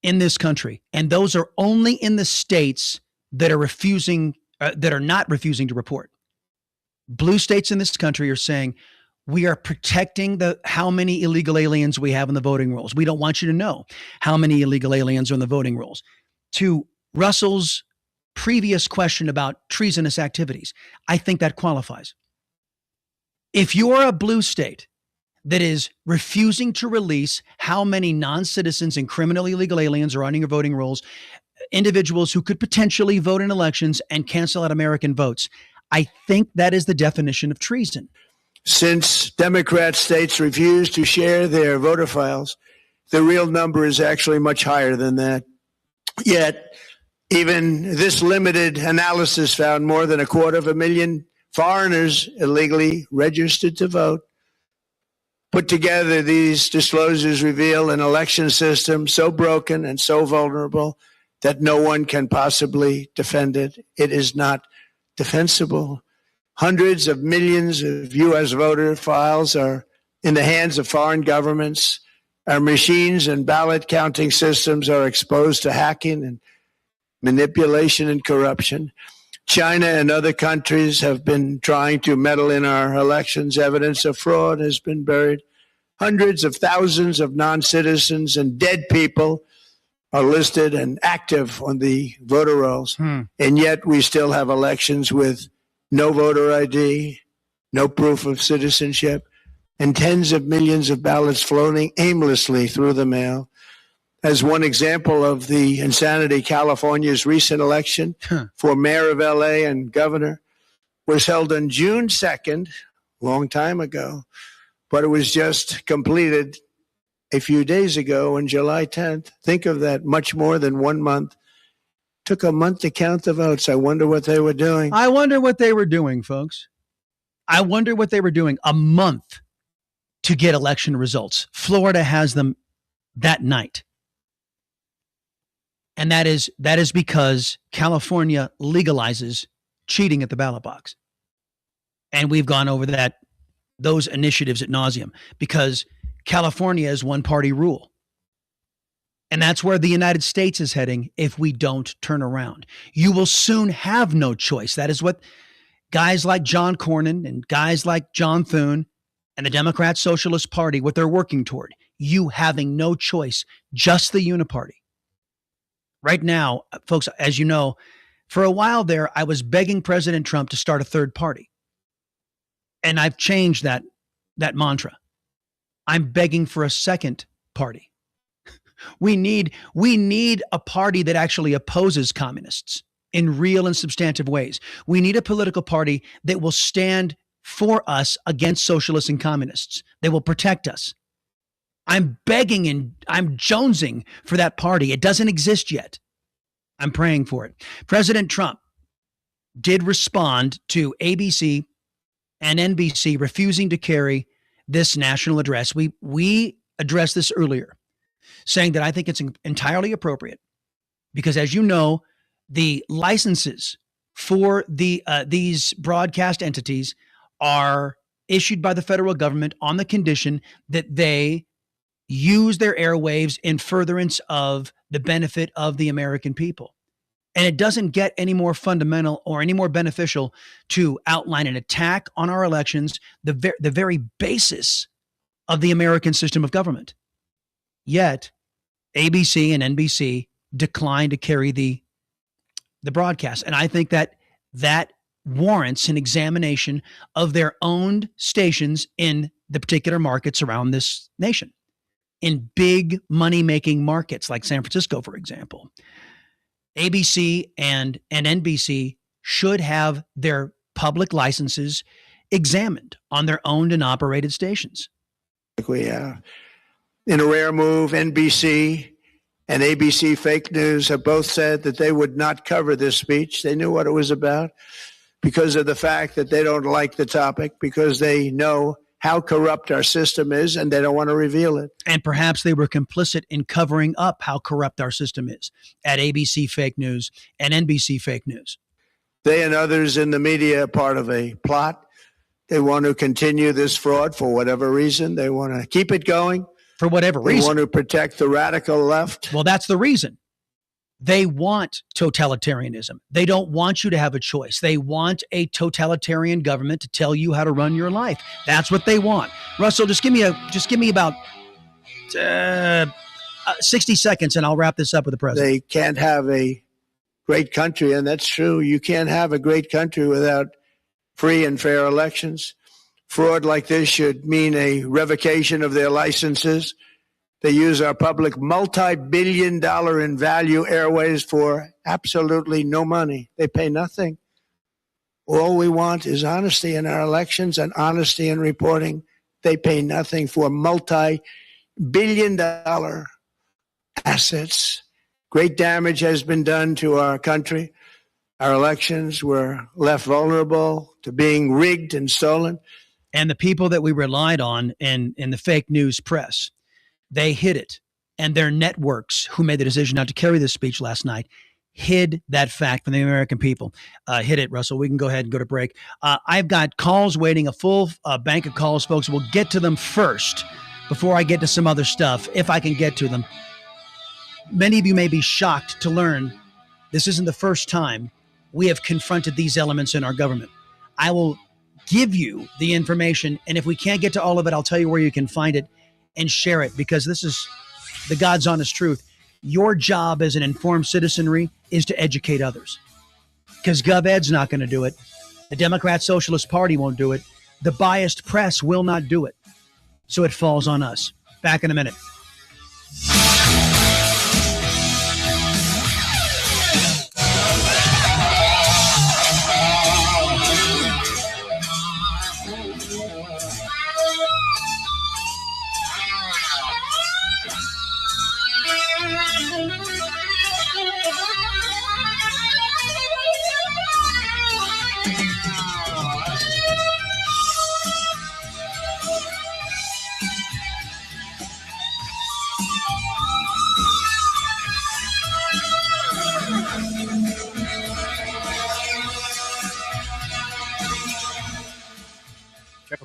in this country. And those are only in the states that are not refusing to report. Blue states in this country are saying, we are protecting how many illegal aliens we have in the voting rolls. We don't want you to know how many illegal aliens are in the voting rolls. To Russell's previous question about treasonous activities, I think that qualifies. If you're a blue state that is refusing to release how many non-citizens and criminally illegal aliens are on your voting rolls, individuals who could potentially vote in elections and cancel out American votes, I think that is the definition of treason. Since Democrat states refuse to share their voter files, the real number is actually much higher than that. Yet, Even this limited analysis found more than 250,000 foreigners illegally registered to vote. Put together, these disclosures reveal an election system so broken and so vulnerable that no one can possibly defend it. It is not defensible. Hundreds of millions of U.S. voter files are in the hands of foreign governments. Our machines and ballot counting systems are exposed to hacking and manipulation and corruption. China and other countries have been trying to meddle in our elections. Evidence of fraud has been buried. Hundreds of thousands of non-citizens and dead people are listed and active on the voter rolls. And yet we still have elections with no voter ID, no proof of citizenship, and tens of millions of ballots floating aimlessly through the mail. As one example of the insanity, California's recent election for mayor of LA and governor was held on June 2nd, long time ago, but it was just completed a few days ago on July 10th. Think of that, much more than 1 month. Took a month to count the votes. I wonder what they were doing. I wonder what they were doing, folks. I wonder what they were doing. A month to get election results. Florida has them that night. And that is because California legalizes cheating at the ballot box. And we've gone over those initiatives ad nauseum because California is one party rule. And that's where the United States is heading if we don't turn around. You will soon have no choice. That is what guys like John Cornyn and guys like John Thune and the Democrat Socialist Party, what they're working toward. You having no choice, just the uniparty. Right now, folks, as you know, for a while there, I was begging President Trump to start a third party. And I've changed that mantra. I'm begging for a second party. We need a party that actually opposes communists in real and substantive ways. We need a political party that will stand for us against socialists and communists. They will protect us. I'm begging and I'm jonesing for that party. It doesn't exist yet. I'm praying for it. President Trump did respond to ABC and NBC refusing to carry this national address. We addressed this earlier, saying that I think it's entirely appropriate because, as you know, the licenses for these broadcast entities are issued by the federal government on the condition that they use their airwaves in furtherance of the benefit of the American people. And it doesn't get any more fundamental or any more beneficial to outline an attack on our elections, the very basis of the American system of government. Yet, ABC and NBC declined to carry the broadcast. And I think that warrants an examination of their owned stations in the particular markets around this nation. In big money-making markets like San Francisco, for example, ABC and NBC should have their public licenses examined on their owned and operated stations. We have, in a rare move, NBC and ABC Fake News have both said that they would not cover this speech. They knew what it was about because of the fact that they don't like the topic, because they know how corrupt our system is, and they don't want to reveal it. And perhaps they were complicit in covering up how corrupt our system is at ABC Fake News and NBC Fake News. They and others in the media are part of a plot. They want to continue this fraud for whatever reason. They want to keep it going. For whatever reason. They want to protect the radical left. Well, that's the reason. They want totalitarianism. They don't want you to have a choice. They want a totalitarian government to tell you how to run your life. That's what they want. Russell, just give me about 60 seconds and I'll wrap this up with the president. They can't have a great country, and that's true. You can't have a great country without free and fair elections. Fraud like this should mean a revocation of their licenses. They use our public multi-billion-dollar in value airways for absolutely no money. They pay nothing. All we want is honesty in our elections and honesty in reporting. They pay nothing for multi-billion-dollar assets Great damage has been done to our country. Our elections were left vulnerable to being rigged and stolen. And the people that we relied on in the fake news press, they hid it. And their networks, who made the decision not to carry this speech last night, hid that fact from the American people. Hid it, Russell. We can go ahead and go to break. I've got calls waiting, a full bank of calls, folks. We'll get to them first before I get to some other stuff, if I can get to them. Many of you may be shocked to learn this isn't the first time we have confronted these elements in our government. I will give you the information, and if we can't get to all of it, I'll tell you where you can find it and share it, because this is the God's honest truth. Your job as an informed citizenry is to educate others, because GovEd's not going to do it. The Democrat Socialist Party won't do it. The biased press will not do it. So it falls on us. Back in a minute.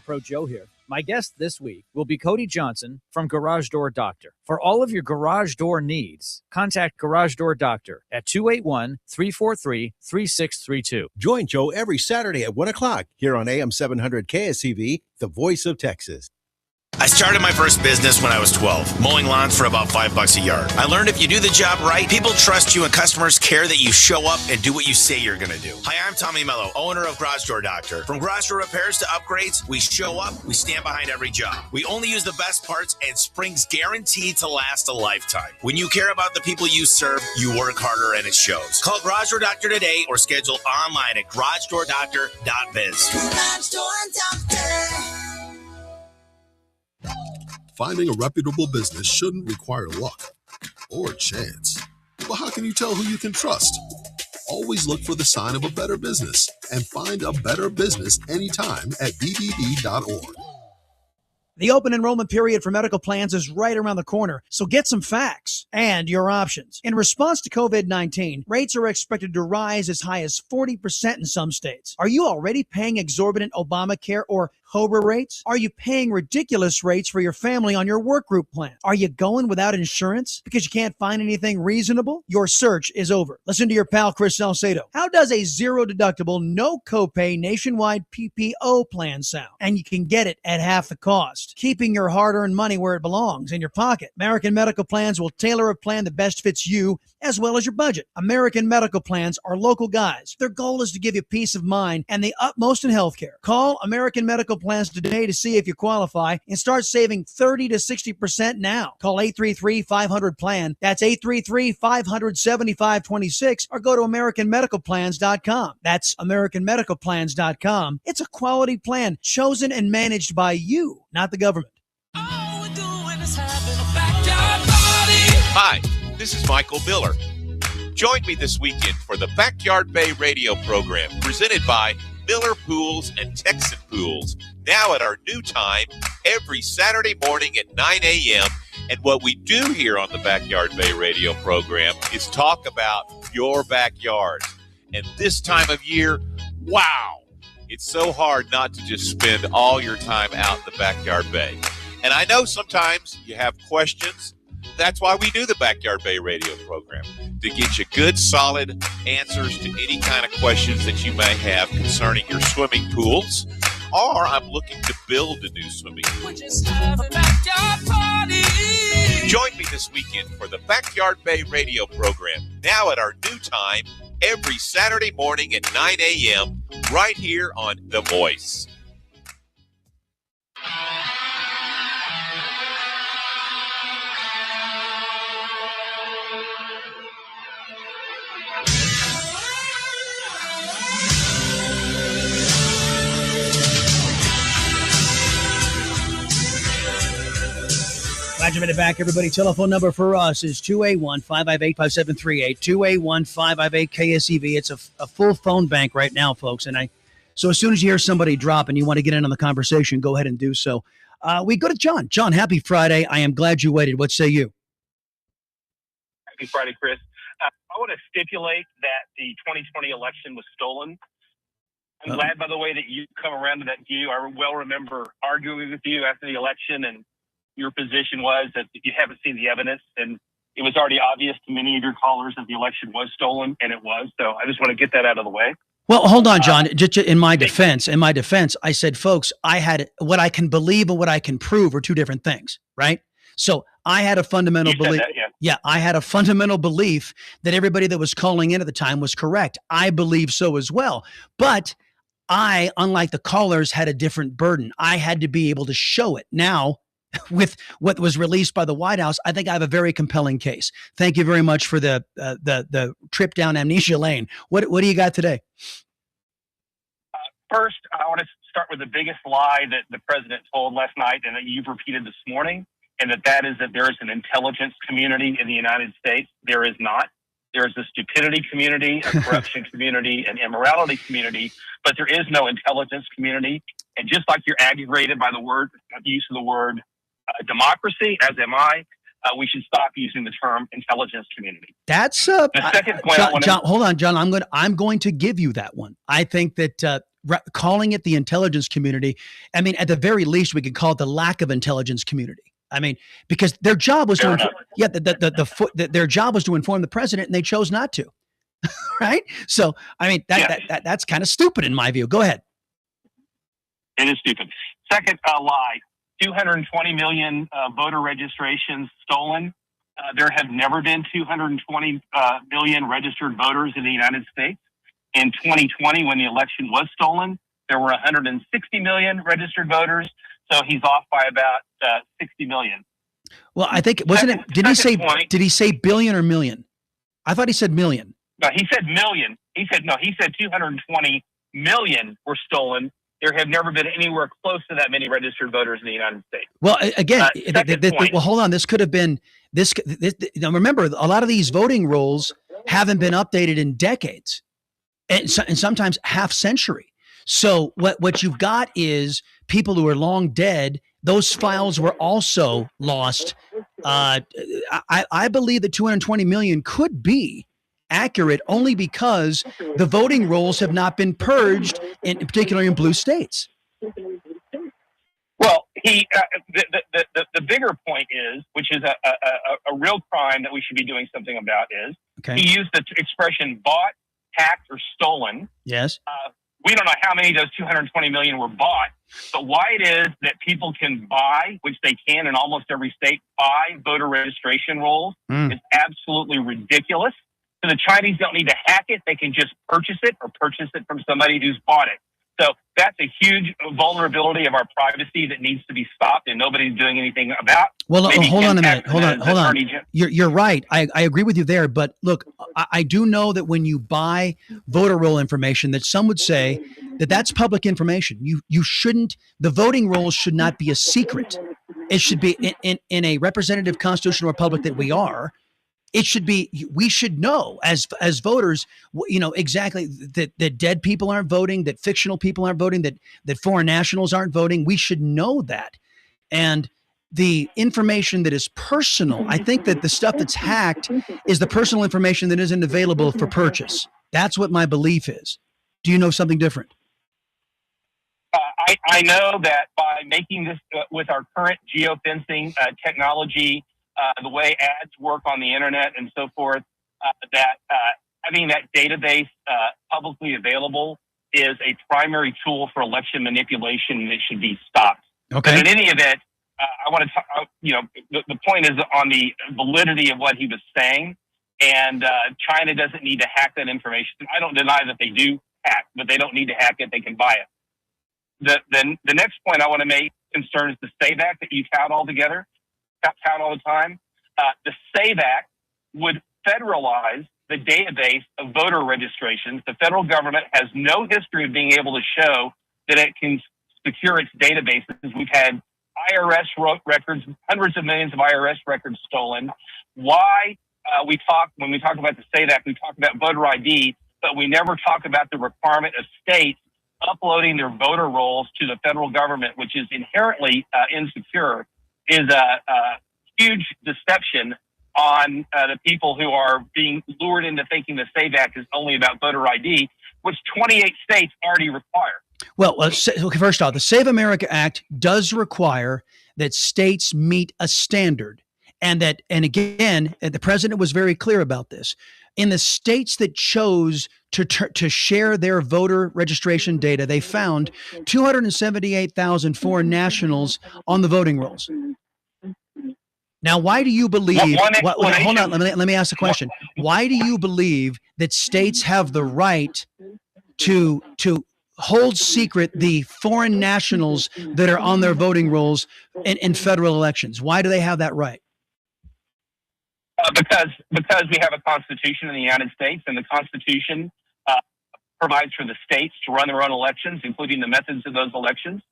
Pro Joe here. My guest this week will be Cody Johnson from Garage Door Doctor. For all of your garage door needs, contact Garage Door Doctor at 281-343-3632. Join Joe every Saturday at 1 o'clock here on AM 700 KSCV, the voice of Texas. I started my first business when I was 12, mowing lawns for about $5 a yard. I learned if you do the job right, people trust you and customers care that you show up and do what you say you're going to do. Hi, I'm Tommy Mello, owner of Garage Door Doctor. From garage door repairs to upgrades, we show up, we stand behind every job. We only use the best parts, and spring's guaranteed to last a lifetime. When you care about the people you serve, you work harder and it shows. Call Garage Door Doctor today or schedule online at garagedoordoctor.biz. Garage Door Doctor. Finding a reputable business shouldn't require luck or chance. But how can you tell who you can trust? Always look for the sign of a better business and find a better business anytime at bbb.org. The open enrollment period for medical plans is right around the corner, so get some facts and your options. In response to COVID-19, rates are expected to rise as high as 40% in some states. Are you already paying exorbitant Obamacare or COBRA rates? Are you paying ridiculous rates for your family on your work group plan? Are you going without insurance because you can't find anything reasonable? Your search is over. Listen to your pal Chris Salcedo. How does a zero deductible, no copay nationwide PPO plan sound? And you can get it at half the cost, keeping your hard-earned money where it belongs, in your pocket. American Medical Plans will tailor a plan that best fits you as well as your budget. American Medical Plans are local guys. Their goal is to give you peace of mind and the utmost in healthcare. Call American Medical Plans today to see if you qualify and start saving 30 to 60% now. Call 833-500-PLAN. That's 833-500-7526, or go to AmericanMedicalPlans.com. That's AmericanMedicalPlans.com. It's a quality plan chosen and managed by you, not the government. Hi, this is Michael Miller. Join me this weekend for the Backyard Bay radio program presented by Miller Pools and Texan Pools, now at our new time every Saturday morning at 9 a.m. And what we do here on the Backyard Bay radio program is talk about your backyard. And this time of year, wow, it's so hard not to just spend all your time out in the Backyard Bay. And I know sometimes you have questions. That's why we do the Backyard Bay radio program, to get you good, solid answers to any kind of questions that you may have concerning your swimming pools, or I'm looking to build a new swimming pool. Join me this weekend for the Backyard Bay radio program, now at our new time, every Saturday morning at 9 a.m., right here on The Voice. Glad you made it back, everybody. Telephone number for us is 281-558-5738, 281-558-KSEV. It's a full phone bank right now, folks. So as soon as you hear somebody drop and you want to get in on the conversation, go ahead and do so. We go to John. John, happy Friday. I am glad you waited. What say you? Happy Friday, Chris. I want to stipulate that the 2020 election was stolen. I'm glad, by the way, that you come around to that view. I well remember arguing with you after the election, and your position was that you haven't seen the evidence, and it was already obvious to many of your callers that the election was stolen, and it was. So I just want to get that out of the way. Well, hold on, John. Just in my defense, I said, folks, I had what I can believe and what I can prove are two different things, right? So I had a fundamental belief. I had a fundamental belief that everybody that was calling in at the time was correct. I believe so as well. But I, unlike the callers, had a different burden. I had to be able to show it. Now, with what was released by the White House, I think I have a very compelling case. Thank you very much for the trip down amnesia lane. What do you got today? First, I want to start with the biggest lie that the president told last night and that you've repeated this morning, and that is that there is an intelligence community in the United States. There is not. There is a stupidity community, a corruption community, an immorality community, but there is no intelligence community. And just like you're aggravated by the use of the word democracy, as am I, we should stop using the term intelligence community. That's the second point. John, hold on, John. I'm going to give you that one. I think that calling it the intelligence community, I mean, at the very least, we could call it the lack of intelligence community. I mean, because their job was their job was to inform the president, and they chose not to. Right? So, I mean, that's kind of stupid in my view. Go ahead. It is stupid. Second lie: 220 million voter registrations stolen. There have never been 220 million registered voters in the United States. In 2020, when the election was stolen, there were 160 million registered voters. So he's off by about 60 million. Well, I think did he say billion or million? I thought he said million. No, he said million. He said 220 million were stolen. There have never been anywhere close to that many registered voters in the United States. Well, again, well, hold on. This could have been this. Now, remember, a lot of these voting rolls haven't been updated in decades, and sometimes half century. So what you've got is people who are long dead. Those files were also lost. I believe that 220 million could be accurate only because the voting rolls have not been purged, particularly in blue states. Well, the bigger point is, which is a real crime that we should be doing something about, is he used the expression bought, hacked, or stolen. Yes. We don't know how many of those 220 million were bought, but why it is that people can buy, which they can in almost every state, buy voter registration rolls is absolutely ridiculous. So the Chinese don't need to hack it. They can just purchase it or purchase it from somebody who's bought it. So that's a huge vulnerability of our privacy that needs to be stopped, and nobody's doing anything about. Well, hold on a minute. Hold on. You're right. I agree with you there. But look, I do know that when you buy voter roll information, that some would say that that's public information. You shouldn't. The voting rolls should not be a secret. It should be in a representative constitutional republic that we are. It should be, we should know as voters, exactly that dead people aren't voting, that fictional people aren't voting, that foreign nationals aren't voting. We should know that. And the information that is personal, I think that the stuff that's hacked is the personal information that isn't available for purchase. That's what my belief is. Do you know something different? I know that by making this with our current geofencing technology, the way ads work on the internet and so forth, that having that database publicly available is a primary tool for election manipulation that should be stopped. Okay. But in any event, I want to talk, the point is on the validity of what he was saying, and China doesn't need to hack that information. I don't deny that they do hack, but they don't need to hack it. They can buy it. The next point I want to make concerns the SAVE Act that you tout all together. Count all the time. The SAVE Act would federalize the database of voter registrations. The federal government has no history of being able to show that it can secure its databases. We've had IRS records, hundreds of millions of IRS records stolen. Why when we talk about the STATE Act, we talk about voter ID, but we never talk about the requirement of states uploading their voter rolls to the federal government, which is inherently insecure, is a huge deception on the people who are being lured into thinking the SAVE Act is only about voter ID, which 28 states already require. Well, first off, the Save America Act does require that states meet a standard. And again, the president was very clear about this. In the states that chose to share their voter registration data, they found 278,000 foreign nationals on the voting rolls. Now, why do you believe? Hold on, let me ask a question. Why do you believe that states have the right to hold secret the foreign nationals that are on their voting rolls in federal elections? Why do they have that right? Because we have a constitution in the United States, and the Constitution provides for the states to run their own elections, including the methods of those elections.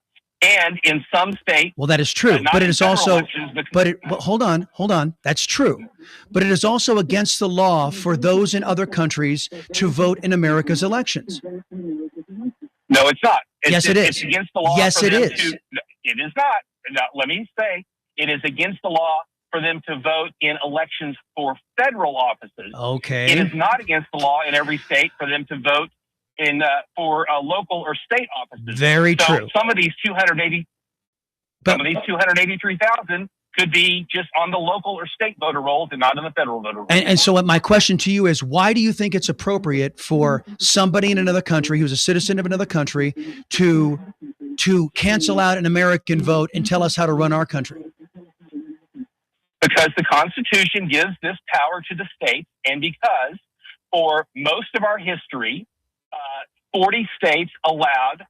And in some states, well, that is true, but it is also, hold on, that's true, but it is also against the law for those in other countries to vote in America's elections. No, it's not. Yes, it is. It's against the law. Yes, it is. It is not. Now, let me say, it is against the law for them to vote in elections for federal offices. Okay. It is not against the law in every state for them to vote in for local or state offices. Very true. Some of these 283,000 could be just on the local or state voter rolls and not in the federal voter rolls. And so my question to you is, why do you think it's appropriate for somebody in another country who's a citizen of another country to cancel out an American vote and tell us how to run our country? Because the Constitution gives this power to the states, and because for most of our history, 40 states allowed,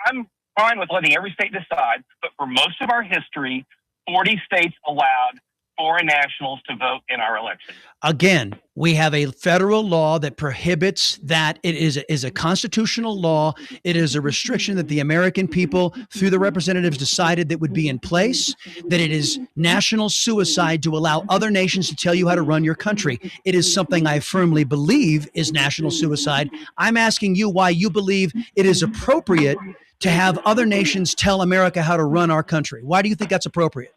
I'm fine with letting every state decide, but for most of our history, 40 states allowed foreign nationals to vote in our elections. Again, we have a federal law that prohibits that. It is a constitutional law. It is a restriction that the American people, through the representatives, decided that would be in place, that it is national suicide to allow other nations to tell you how to run your country. It is something I firmly believe is national suicide. I'm asking you why you believe it is appropriate to have other nations tell America how to run our country. Why do you think that's appropriate?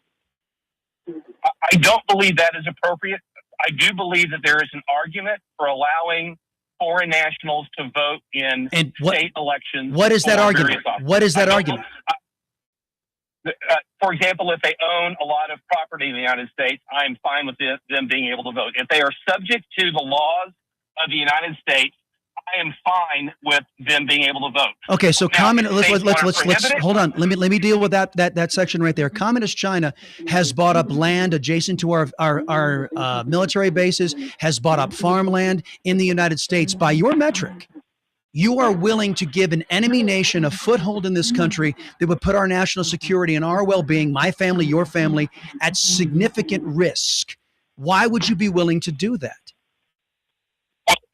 I don't believe that is appropriate. I do believe that there is an argument for allowing foreign nationals to vote in state elections. What is that argument? What is that argument? For example, if they own a lot of property in the United States, I'm fine with them being able to vote. If they are subject to the laws of the United States, I am fine with them being able to vote. Okay, so now, let's hold on. Let me deal with that section right there. Communist China has bought up land adjacent to our military bases, has bought up farmland in the United States. By your metric, you are willing to give an enemy nation a foothold in this country that would put our national security and our well-being, my family, your family, at significant risk. Why would you be willing to do that?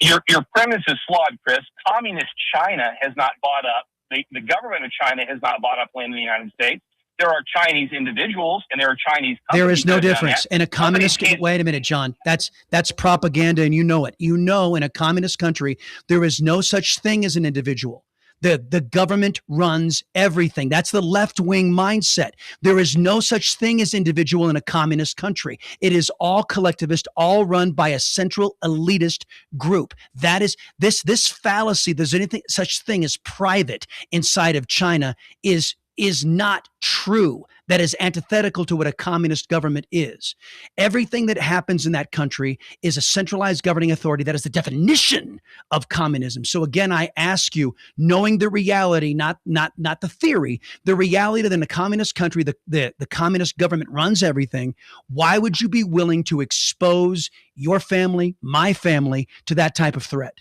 Your premise is flawed, Chris. Communist China has not bought up, the government of China has not bought up land in the United States. There are Chinese individuals and there are Chinese companies. There is no difference. In a communist, wait a minute, John, that's propaganda and you know it. You know, in a communist country, there is no such thing as an individual. The government runs everything. That's the left-wing mindset. There is no such thing as individual in a communist country. It is all collectivist, all run by a central elitist group. That is this fallacy. There's anything such thing as private inside of China is not true. That is antithetical to what a communist government is. Everything that happens in that country is a centralized governing authority. That is the definition of communism. So again, I ask you, knowing the reality, not the theory, the reality that in a communist country, the communist government runs everything. Why would you be willing to expose your family, my family, to that type of threat?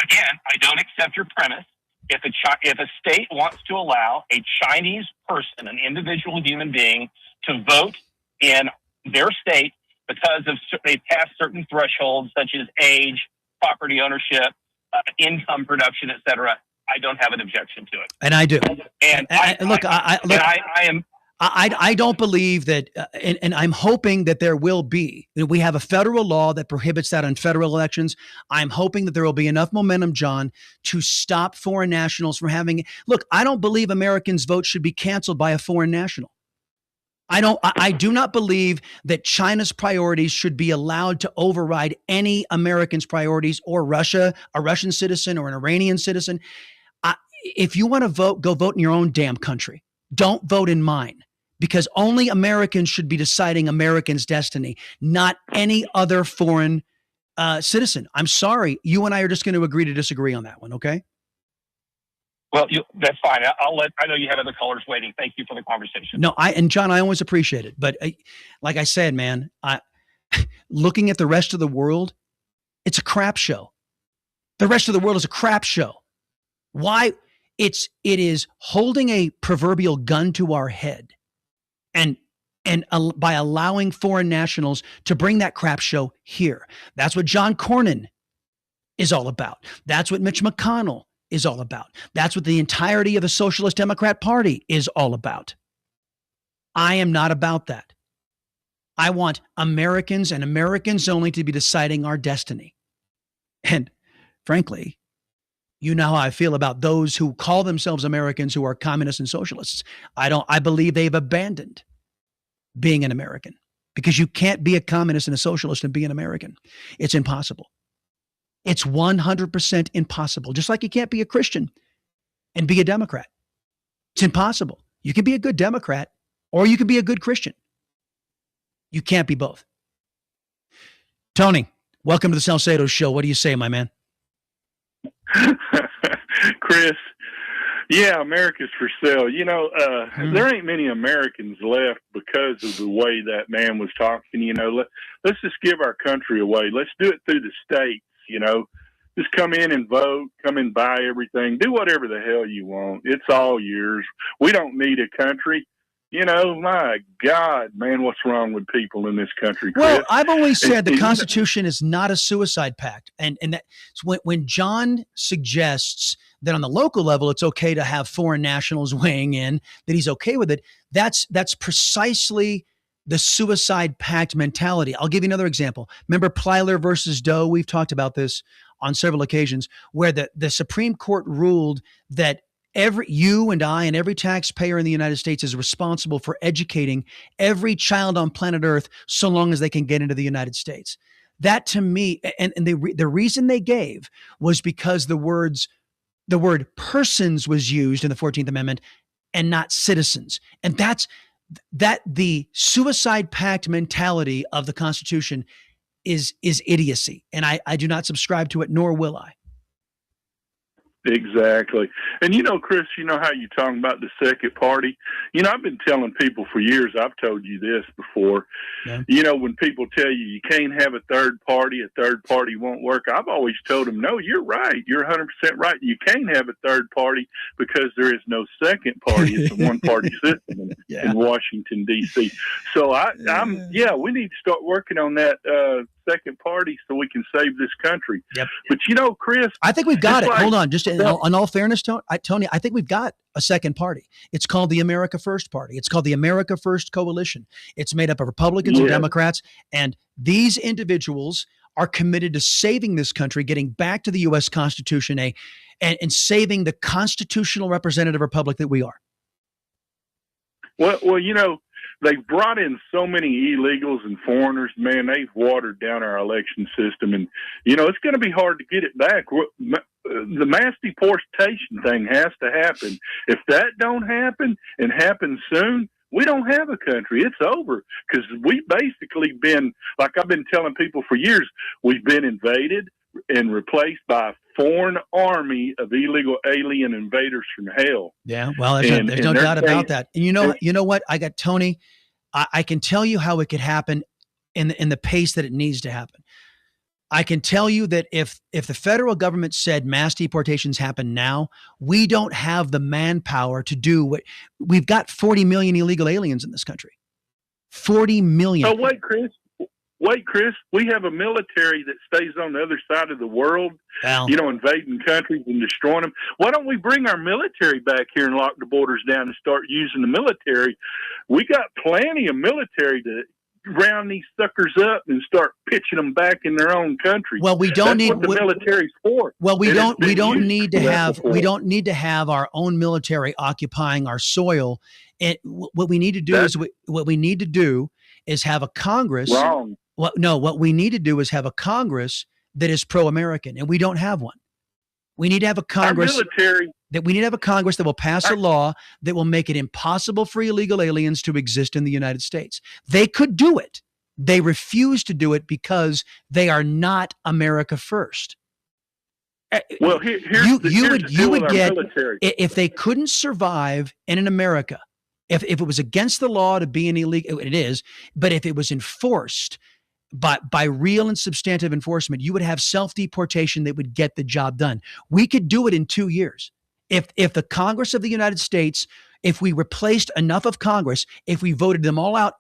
Again, I don't accept your premise. If a state wants to allow a Chinese person, an individual human being, to vote in their state because of they pass certain thresholds such as age, property ownership, income production, etc., I don't have an objection to it. And I do. And I don't believe that, and I'm hoping that there will be. We have a federal law that prohibits that on federal elections. I'm hoping that there will be enough momentum, John, to stop foreign nationals from having. Look, I don't believe Americans' votes should be canceled by a foreign national. I do not believe that China's priorities should be allowed to override any Americans' priorities, or Russia, a Russian citizen or an Iranian citizen. If you want to vote, go vote in your own damn country. Don't vote in mine, because only Americans should be deciding Americans' destiny, not any other foreign citizen. I'm sorry. You and I are just going to agree to disagree on that one. Okay. Well, that's fine. I know you have other callers waiting. Thank you for the conversation. No, and John, I always appreciate it. But like I said, man, looking at the rest of the world, it's a crap show. The rest of the world is a crap show. Why? It is holding a proverbial gun to our head, and by allowing foreign nationals to bring that crap show here. That's what John Cornyn is all about. That's what Mitch McConnell is all about. That's what the entirety of the Socialist Democrat Party is all about. I am not about that. I want Americans and Americans only to be deciding our destiny. And frankly, you know how I feel about those who call themselves Americans who are communists and socialists. I believe they've abandoned being an American, because you can't be a communist and a socialist and be an American. It's impossible. It's 100% impossible. Just like you can't be a Christian and be a Democrat. It's impossible. You can be a good Democrat or you can be a good Christian. You can't be both. Tony, welcome to the Salcedo Show. What do you say, my man? Chris, yeah, America's for sale. You know, there ain't many Americans left because of the way that man was talking. You know, let's just give our country away. Let's do it through the states. You know, just come in and vote, come and buy everything, do whatever the hell you want. It's all yours. We don't need a country. You know, my God, man, what's wrong with people in this country, Chris? Well, I've always said the Constitution is not a suicide pact. And that when John suggests that on the local level, it's okay to have foreign nationals weighing in, that he's okay with it, that's precisely the suicide pact mentality. I'll give you another example. Remember Plyler versus Doe? We've talked about this on several occasions, where the Supreme Court ruled that you and I and every taxpayer in the United States is responsible for educating every child on planet Earth so long as they can get into the United States. That to me, and the reason they gave was because the word persons was used in the 14th Amendment and not citizens. And that the suicide pact mentality of the Constitution is idiocy. And I do not subscribe to it, nor will I. Exactly. And, you know, Chris, you know how you're talking about the second party? You know, I've been telling people for years, I've told you this before, you know, when people tell you can't have a third party won't work, I've always told them, no, you're right. You're 100% right. You can't have a third party because there is no second party. It's a one-party system in Washington, D.C. So, we need to start working on that second party so we can save this country. Yep. But, you know, Chris, I think we've got it. Hold on. Just in all fairness, Tony, I think we've got a second party. It's called the America First Party. It's called the America First Coalition. It's made up of Republicans and Democrats. And these individuals are committed to saving this country, getting back to the U.S. Constitution, and saving the constitutional representative republic that we are. Well, you know, they've brought in so many illegals and foreigners, man, they've watered down our election system. And, you know, it's going to be hard to get it back. The mass deportation thing has to happen. If that don't happen and happen soon, we don't have a country. It's over, because we've basically been, like I've been telling people for years, we've been invaded and replaced by a foreign army of illegal alien invaders from hell. Yeah, well, there's no doubt about that. And you know what? I got Tony. I can tell you how it could happen in the pace that it needs to happen. I can tell you that if the federal government said mass deportations happen now, we don't have the manpower to do what we've got. 40 million illegal aliens in this country. 40 million. Oh, wait, Chris. wait, Chris, we have a military that stays on the other side of the world, invading countries and destroying them. Why don't we bring our military back here and lock the borders down and start using the military? We got plenty of military to round these suckers up and start pitching them back in their own country. Well, we don't need what the military's for. Well, we don't need to have our own military occupying our soil. What we need to do is have a Congress. Wrong. What we need to do is have a Congress that is pro-American, and we don't have one. We need to have a Congress that will pass a law that will make it impossible for illegal aliens to exist in the United States. They could do it. They refuse to do it because they are not America first. Well, you would get military. If they couldn't survive in America, if it was against the law to be an illegal, it is, but if it was enforced by real and substantive enforcement, you would have self-deportation that would get the job done. We could do it in 2 years. If the Congress of the United States, if we replaced enough of Congress, if we voted them all out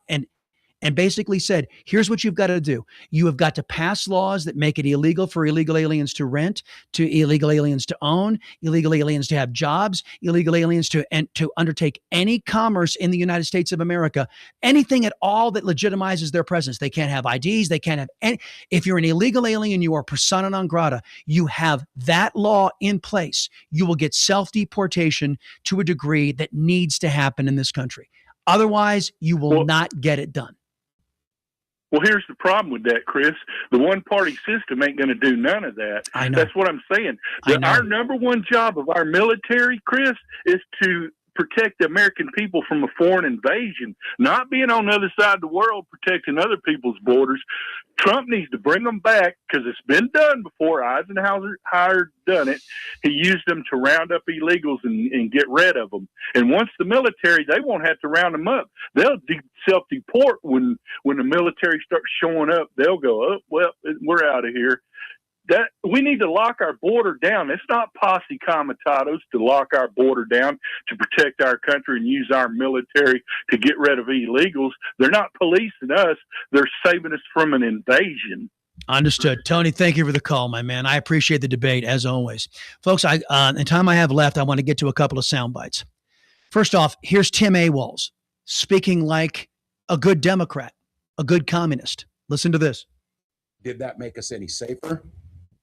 and basically said, here's what you've got to do. You have got to pass laws that make it illegal for illegal aliens to rent, to illegal aliens to own, illegal aliens to have jobs, illegal aliens to undertake any commerce in the United States of America, anything at all that legitimizes their presence. They can't have IDs. They can't have any. If you're an illegal alien, you are persona non grata. You have that law in place. You will get self-deportation to a degree that needs to happen in this country. Otherwise, you will not get it done. Well, here's the problem with that, Chris. The one-party system ain't going to do none of that. I know. That's what I'm saying. Our number one job of our military, Chris, is to protect the American people from a foreign invasion, not being on the other side of the world protecting other people's borders. Trump needs to bring them back because it's been done before. Eisenhower done it. He used them to round up illegals and get rid of them. And once the military, they won't have to round them up. They'll self-deport when the military starts showing up. They'll go, oh, well, we're out of here. That we need to lock our border down. It's not posse comitatus to lock our border down to protect our country and use our military to get rid of illegals. They're not policing us. They're saving us from an invasion. Understood. Tony, thank you for the call, my man. I appreciate the debate, as always. Folks, in the time I have left, I want to get to a couple of sound bites. First off, here's Tim Awals speaking like a good Democrat, a good communist. Listen to this. Did that make us any safer?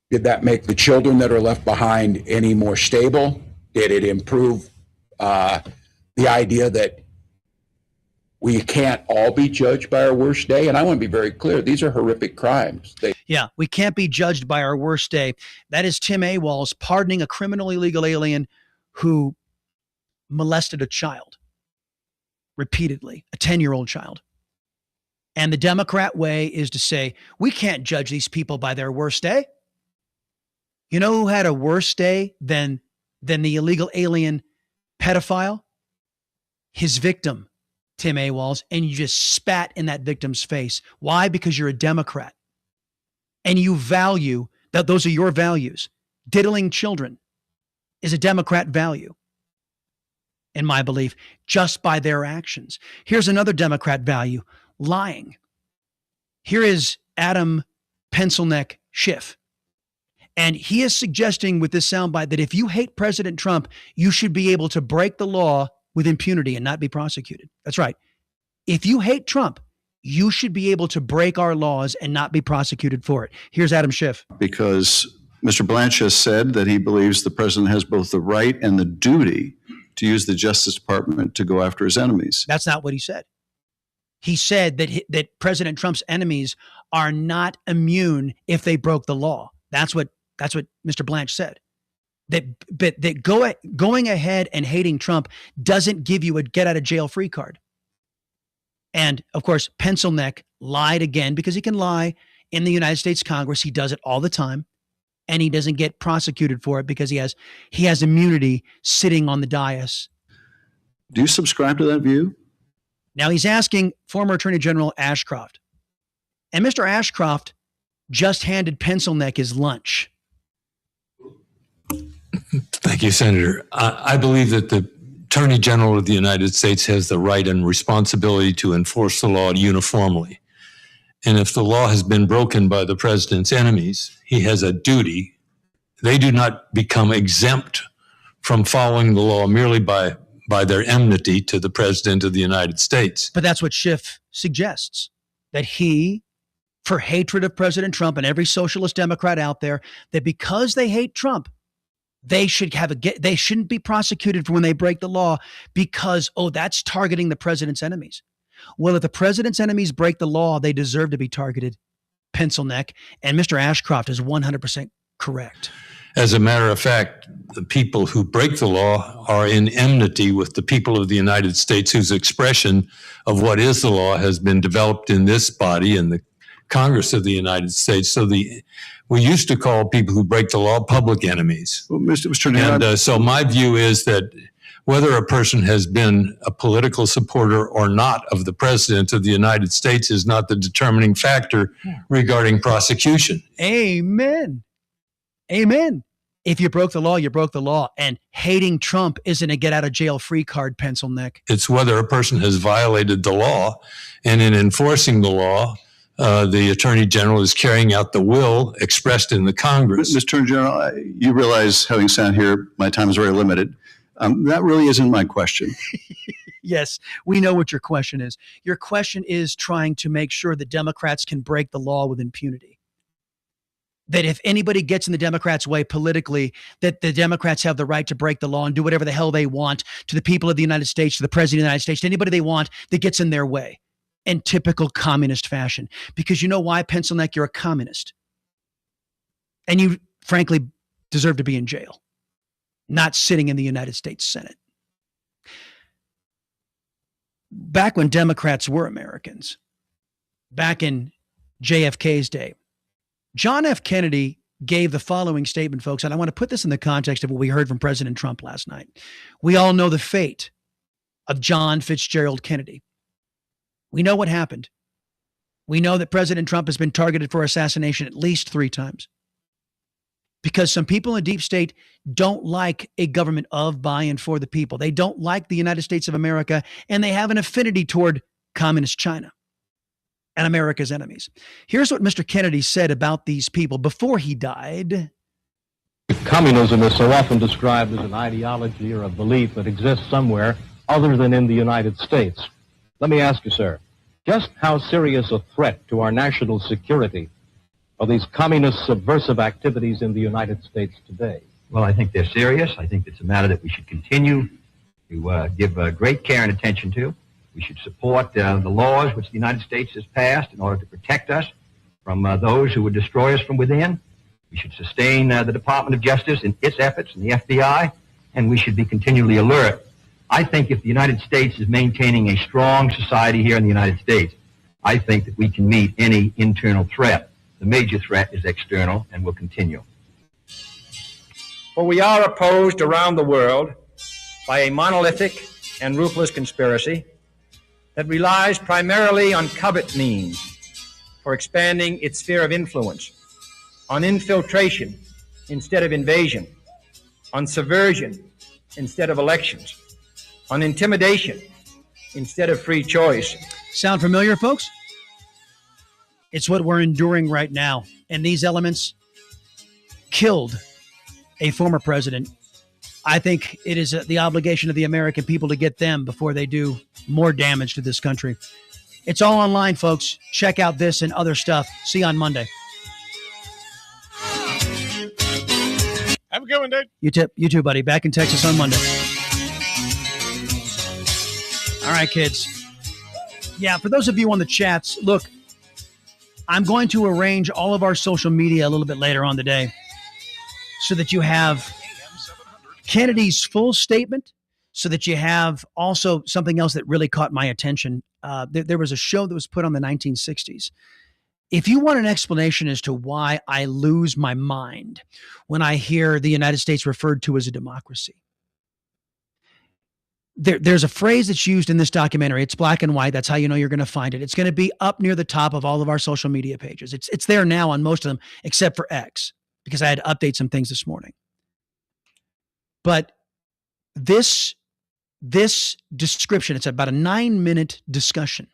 Did that make the children that are left behind any more stable? Did it improve the idea that we can't all be judged by our worst day? And I want to be very clear. These are horrific crimes. Yeah, we can't be judged by our worst day. That is Tim Awals pardoning a criminal illegal alien who molested a child repeatedly, a 10-year-old child. And the Democrat way is to say, we can't judge these people by their worst day. You know who had a worse day than the illegal alien pedophile? His victim, Tim Awals, and you just spat in that victim's face. Why? Because you're a Democrat. And you value, that those are your values. Diddling children is a Democrat value, in my belief, just by their actions. Here's another Democrat value, lying. Here is Adam Pencilneck Schiff. And he is suggesting with this soundbite that if you hate President Trump, you should be able to break the law with impunity and not be prosecuted. That's right. If you hate Trump, you should be able to break our laws and not be prosecuted for it. Here's Adam Schiff. Because Mr. Blanche has said that he believes the president has both the right and the duty to use the Justice Department to go after his enemies. That's not what he said. He said that President Trump's enemies are not immune if they broke the law. That's what Mr. Blanche said. That going ahead and hating Trump doesn't give you a get-out-of-jail-free card. And, of course, Pencilneck lied again because he can lie in the United States Congress. He does it all the time, and he doesn't get prosecuted for it because he has immunity sitting on the dais. Do you subscribe to that view? Now, he's asking former Attorney General Ashcroft. And Mr. Ashcroft just handed Pencilneck his lunch. Thank you, Senator. I believe that the Attorney General of the United States has the right and responsibility to enforce the law uniformly. And if the law has been broken by the president's enemies, he has a duty. They do not become exempt from following the law merely by their enmity to the president of the United States. But that's what Schiff suggests, that he, for hatred of President Trump and every socialist Democrat out there, that because they hate Trump, they shouldn't be prosecuted for when they break the law because, that's targeting the president's enemies. Well, if the president's enemies break the law, they deserve to be targeted, pencil neck. And Mr. Ashcroft is 100% correct. As a matter of fact, the people who break the law are in enmity with the people of the United States, whose expression of what is the law has been developed in this body, in the Congress of the United States. So we used to call people who break the law public enemies. Well, Mr. Nair, And so my view is that whether a person has been a political supporter or not of the president of the United States is not the determining factor regarding prosecution. Amen. Amen. If you broke the law, you broke the law. And hating Trump isn't a get out of jail free card, pencil neck. It's whether a person has violated the law, and in enforcing the law, the Attorney General is carrying out the will expressed in the Congress. Mr. Attorney General, you realize, having sat here, my time is very limited. That really isn't my question. Yes, we know what your question is. Your question is trying to make sure that Democrats can break the law with impunity. That if anybody gets in the Democrats' way politically, that the Democrats have the right to break the law and do whatever the hell they want to the people of the United States, to the president of the United States, to anybody they want that gets in their way in typical communist fashion. Because you know why, pencil neck? You're a communist. And you, frankly, deserve to be in jail, not sitting in the United States Senate. Back when Democrats were Americans, back in JFK's day, John F. Kennedy gave the following statement, folks, and I want to put this in the context of what we heard from President Trump last night. We all know the fate of John Fitzgerald Kennedy. We know what happened. We know that President Trump has been targeted for assassination at least 3 times because some people in deep state don't like a government of, by, and for the people. They don't like the United States of America, and they have an affinity toward communist China and America's enemies. Here's what Mr. Kennedy said about these people before he died. Communism is so often described as an ideology or a belief that exists somewhere other than in the United States. Let me ask you, sir, just how serious a threat to our national security are these communist subversive activities in the United States today? Well, I think they're serious. I think it's a matter that we should continue to give great care and attention to. We should support the laws which the United States has passed in order to protect us from those who would destroy us from within. We should sustain the Department of Justice in its efforts and the FBI, and we should be continually alert. I think if the United States is maintaining a strong society here in the United States, I think that we can meet any internal threat. The major threat is external and will continue. For we are opposed around the world by a monolithic and ruthless conspiracy that relies primarily on covert means for expanding its sphere of influence, on infiltration instead of invasion, on subversion instead of elections, on intimidation instead of free choice. Sound familiar, folks? It's what we're enduring right now. And these elements killed a former president. I think it is the obligation of the American people to get them before they do more damage to this country. It's all online, folks. Check out this and other stuff. See you on Monday. Have a good one, dude. You too, buddy. Back in Texas on Monday. All right, kids. Yeah, for those of you on the chats, look, I'm going to arrange all of our social media a little bit later on today so that you have Kennedy's full statement, so that you have also something else that really caught my attention. There was a show that was put on the 1960s. If you want an explanation as to why I lose my mind when I hear the United States referred to as a democracy, there's a phrase that's used in this documentary. It's black and white. That's how you know you're going to find it. It's going to be up near the top of all of our social media pages. It's there now on most of them, except for X, because I had to update some things this morning. But this description, it's about a 9-minute discussion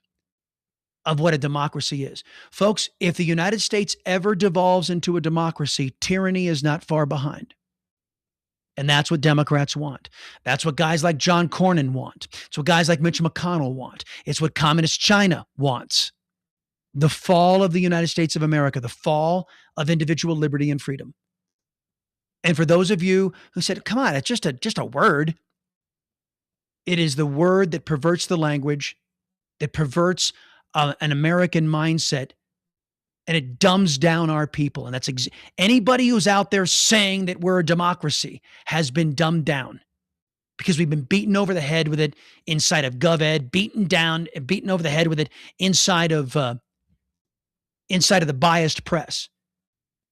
of what a democracy is. Folks, if the United States ever devolves into a democracy, tyranny is not far behind. And that's what Democrats want. That's what guys like John Cornyn want. It's what guys like Mitch McConnell want. It's what communist China wants. The fall of the United States of America, the fall of individual liberty and freedom. And for those of you who said, come on, it's just a word. It is the word that perverts the language, that perverts an American mindset, and it dumbs down our people. And that's anybody who's out there saying that we're a democracy has been dumbed down because we've been beaten over the head with it inside of GovEd, beaten over the head with it inside of the biased press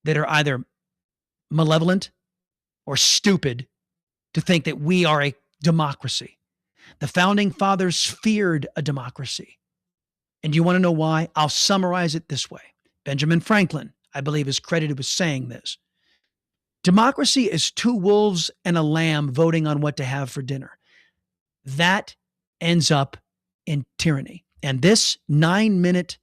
that are either malevolent or stupid to think that we are a democracy. The founding fathers feared a democracy. And you want to know why? I'll summarize it this way. Benjamin Franklin, I believe, is credited with saying this. Democracy is two wolves and a lamb voting on what to have for dinner. That ends up in tyranny. And this 9-minute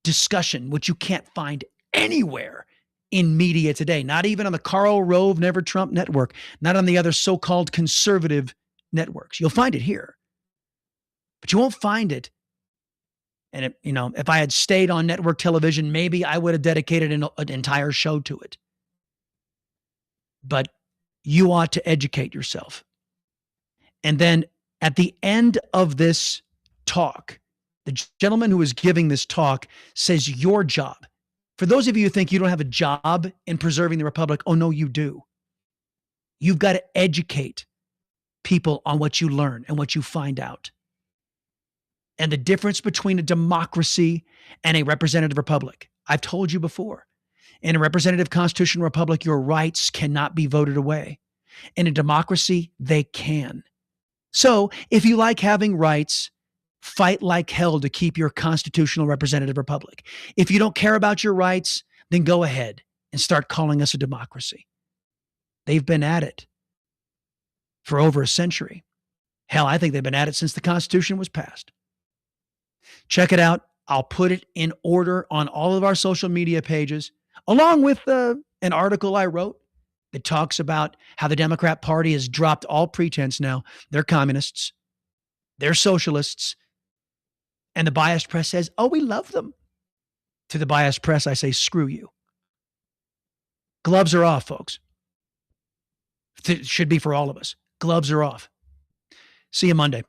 discussion, which you can't find anywhere in media today, not even on the Karl Rove Never Trump network, not on the other so-called conservative networks. You'll find it here, but you won't find it. And if I had stayed on network television, maybe I would have dedicated an entire show to it. But you ought to educate yourself. And then at the end of this talk, the gentleman who is giving this talk says your job. For those of you who think you don't have a job in preserving the republic, oh no, you do. You've got to educate people on what you learn and what you find out. And the difference between a democracy and a representative republic. I've told you before, in a representative constitutional republic, your rights cannot be voted away. In a democracy, they can. So if you like having rights, fight like hell to keep your constitutional representative republic. If you don't care about your rights, then go ahead and start calling us a democracy. They've been at it for over a century. Hell, I think they've been at it since the Constitution was passed. Check it out. I'll put it in order on all of our social media pages, along with an article I wrote that talks about how the Democrat Party has dropped all pretense now. They're communists. They're socialists. And the biased press says, oh, we love them. To the biased press, I say, screw you. Gloves are off, folks. It should be for all of us. Gloves are off. See you Monday.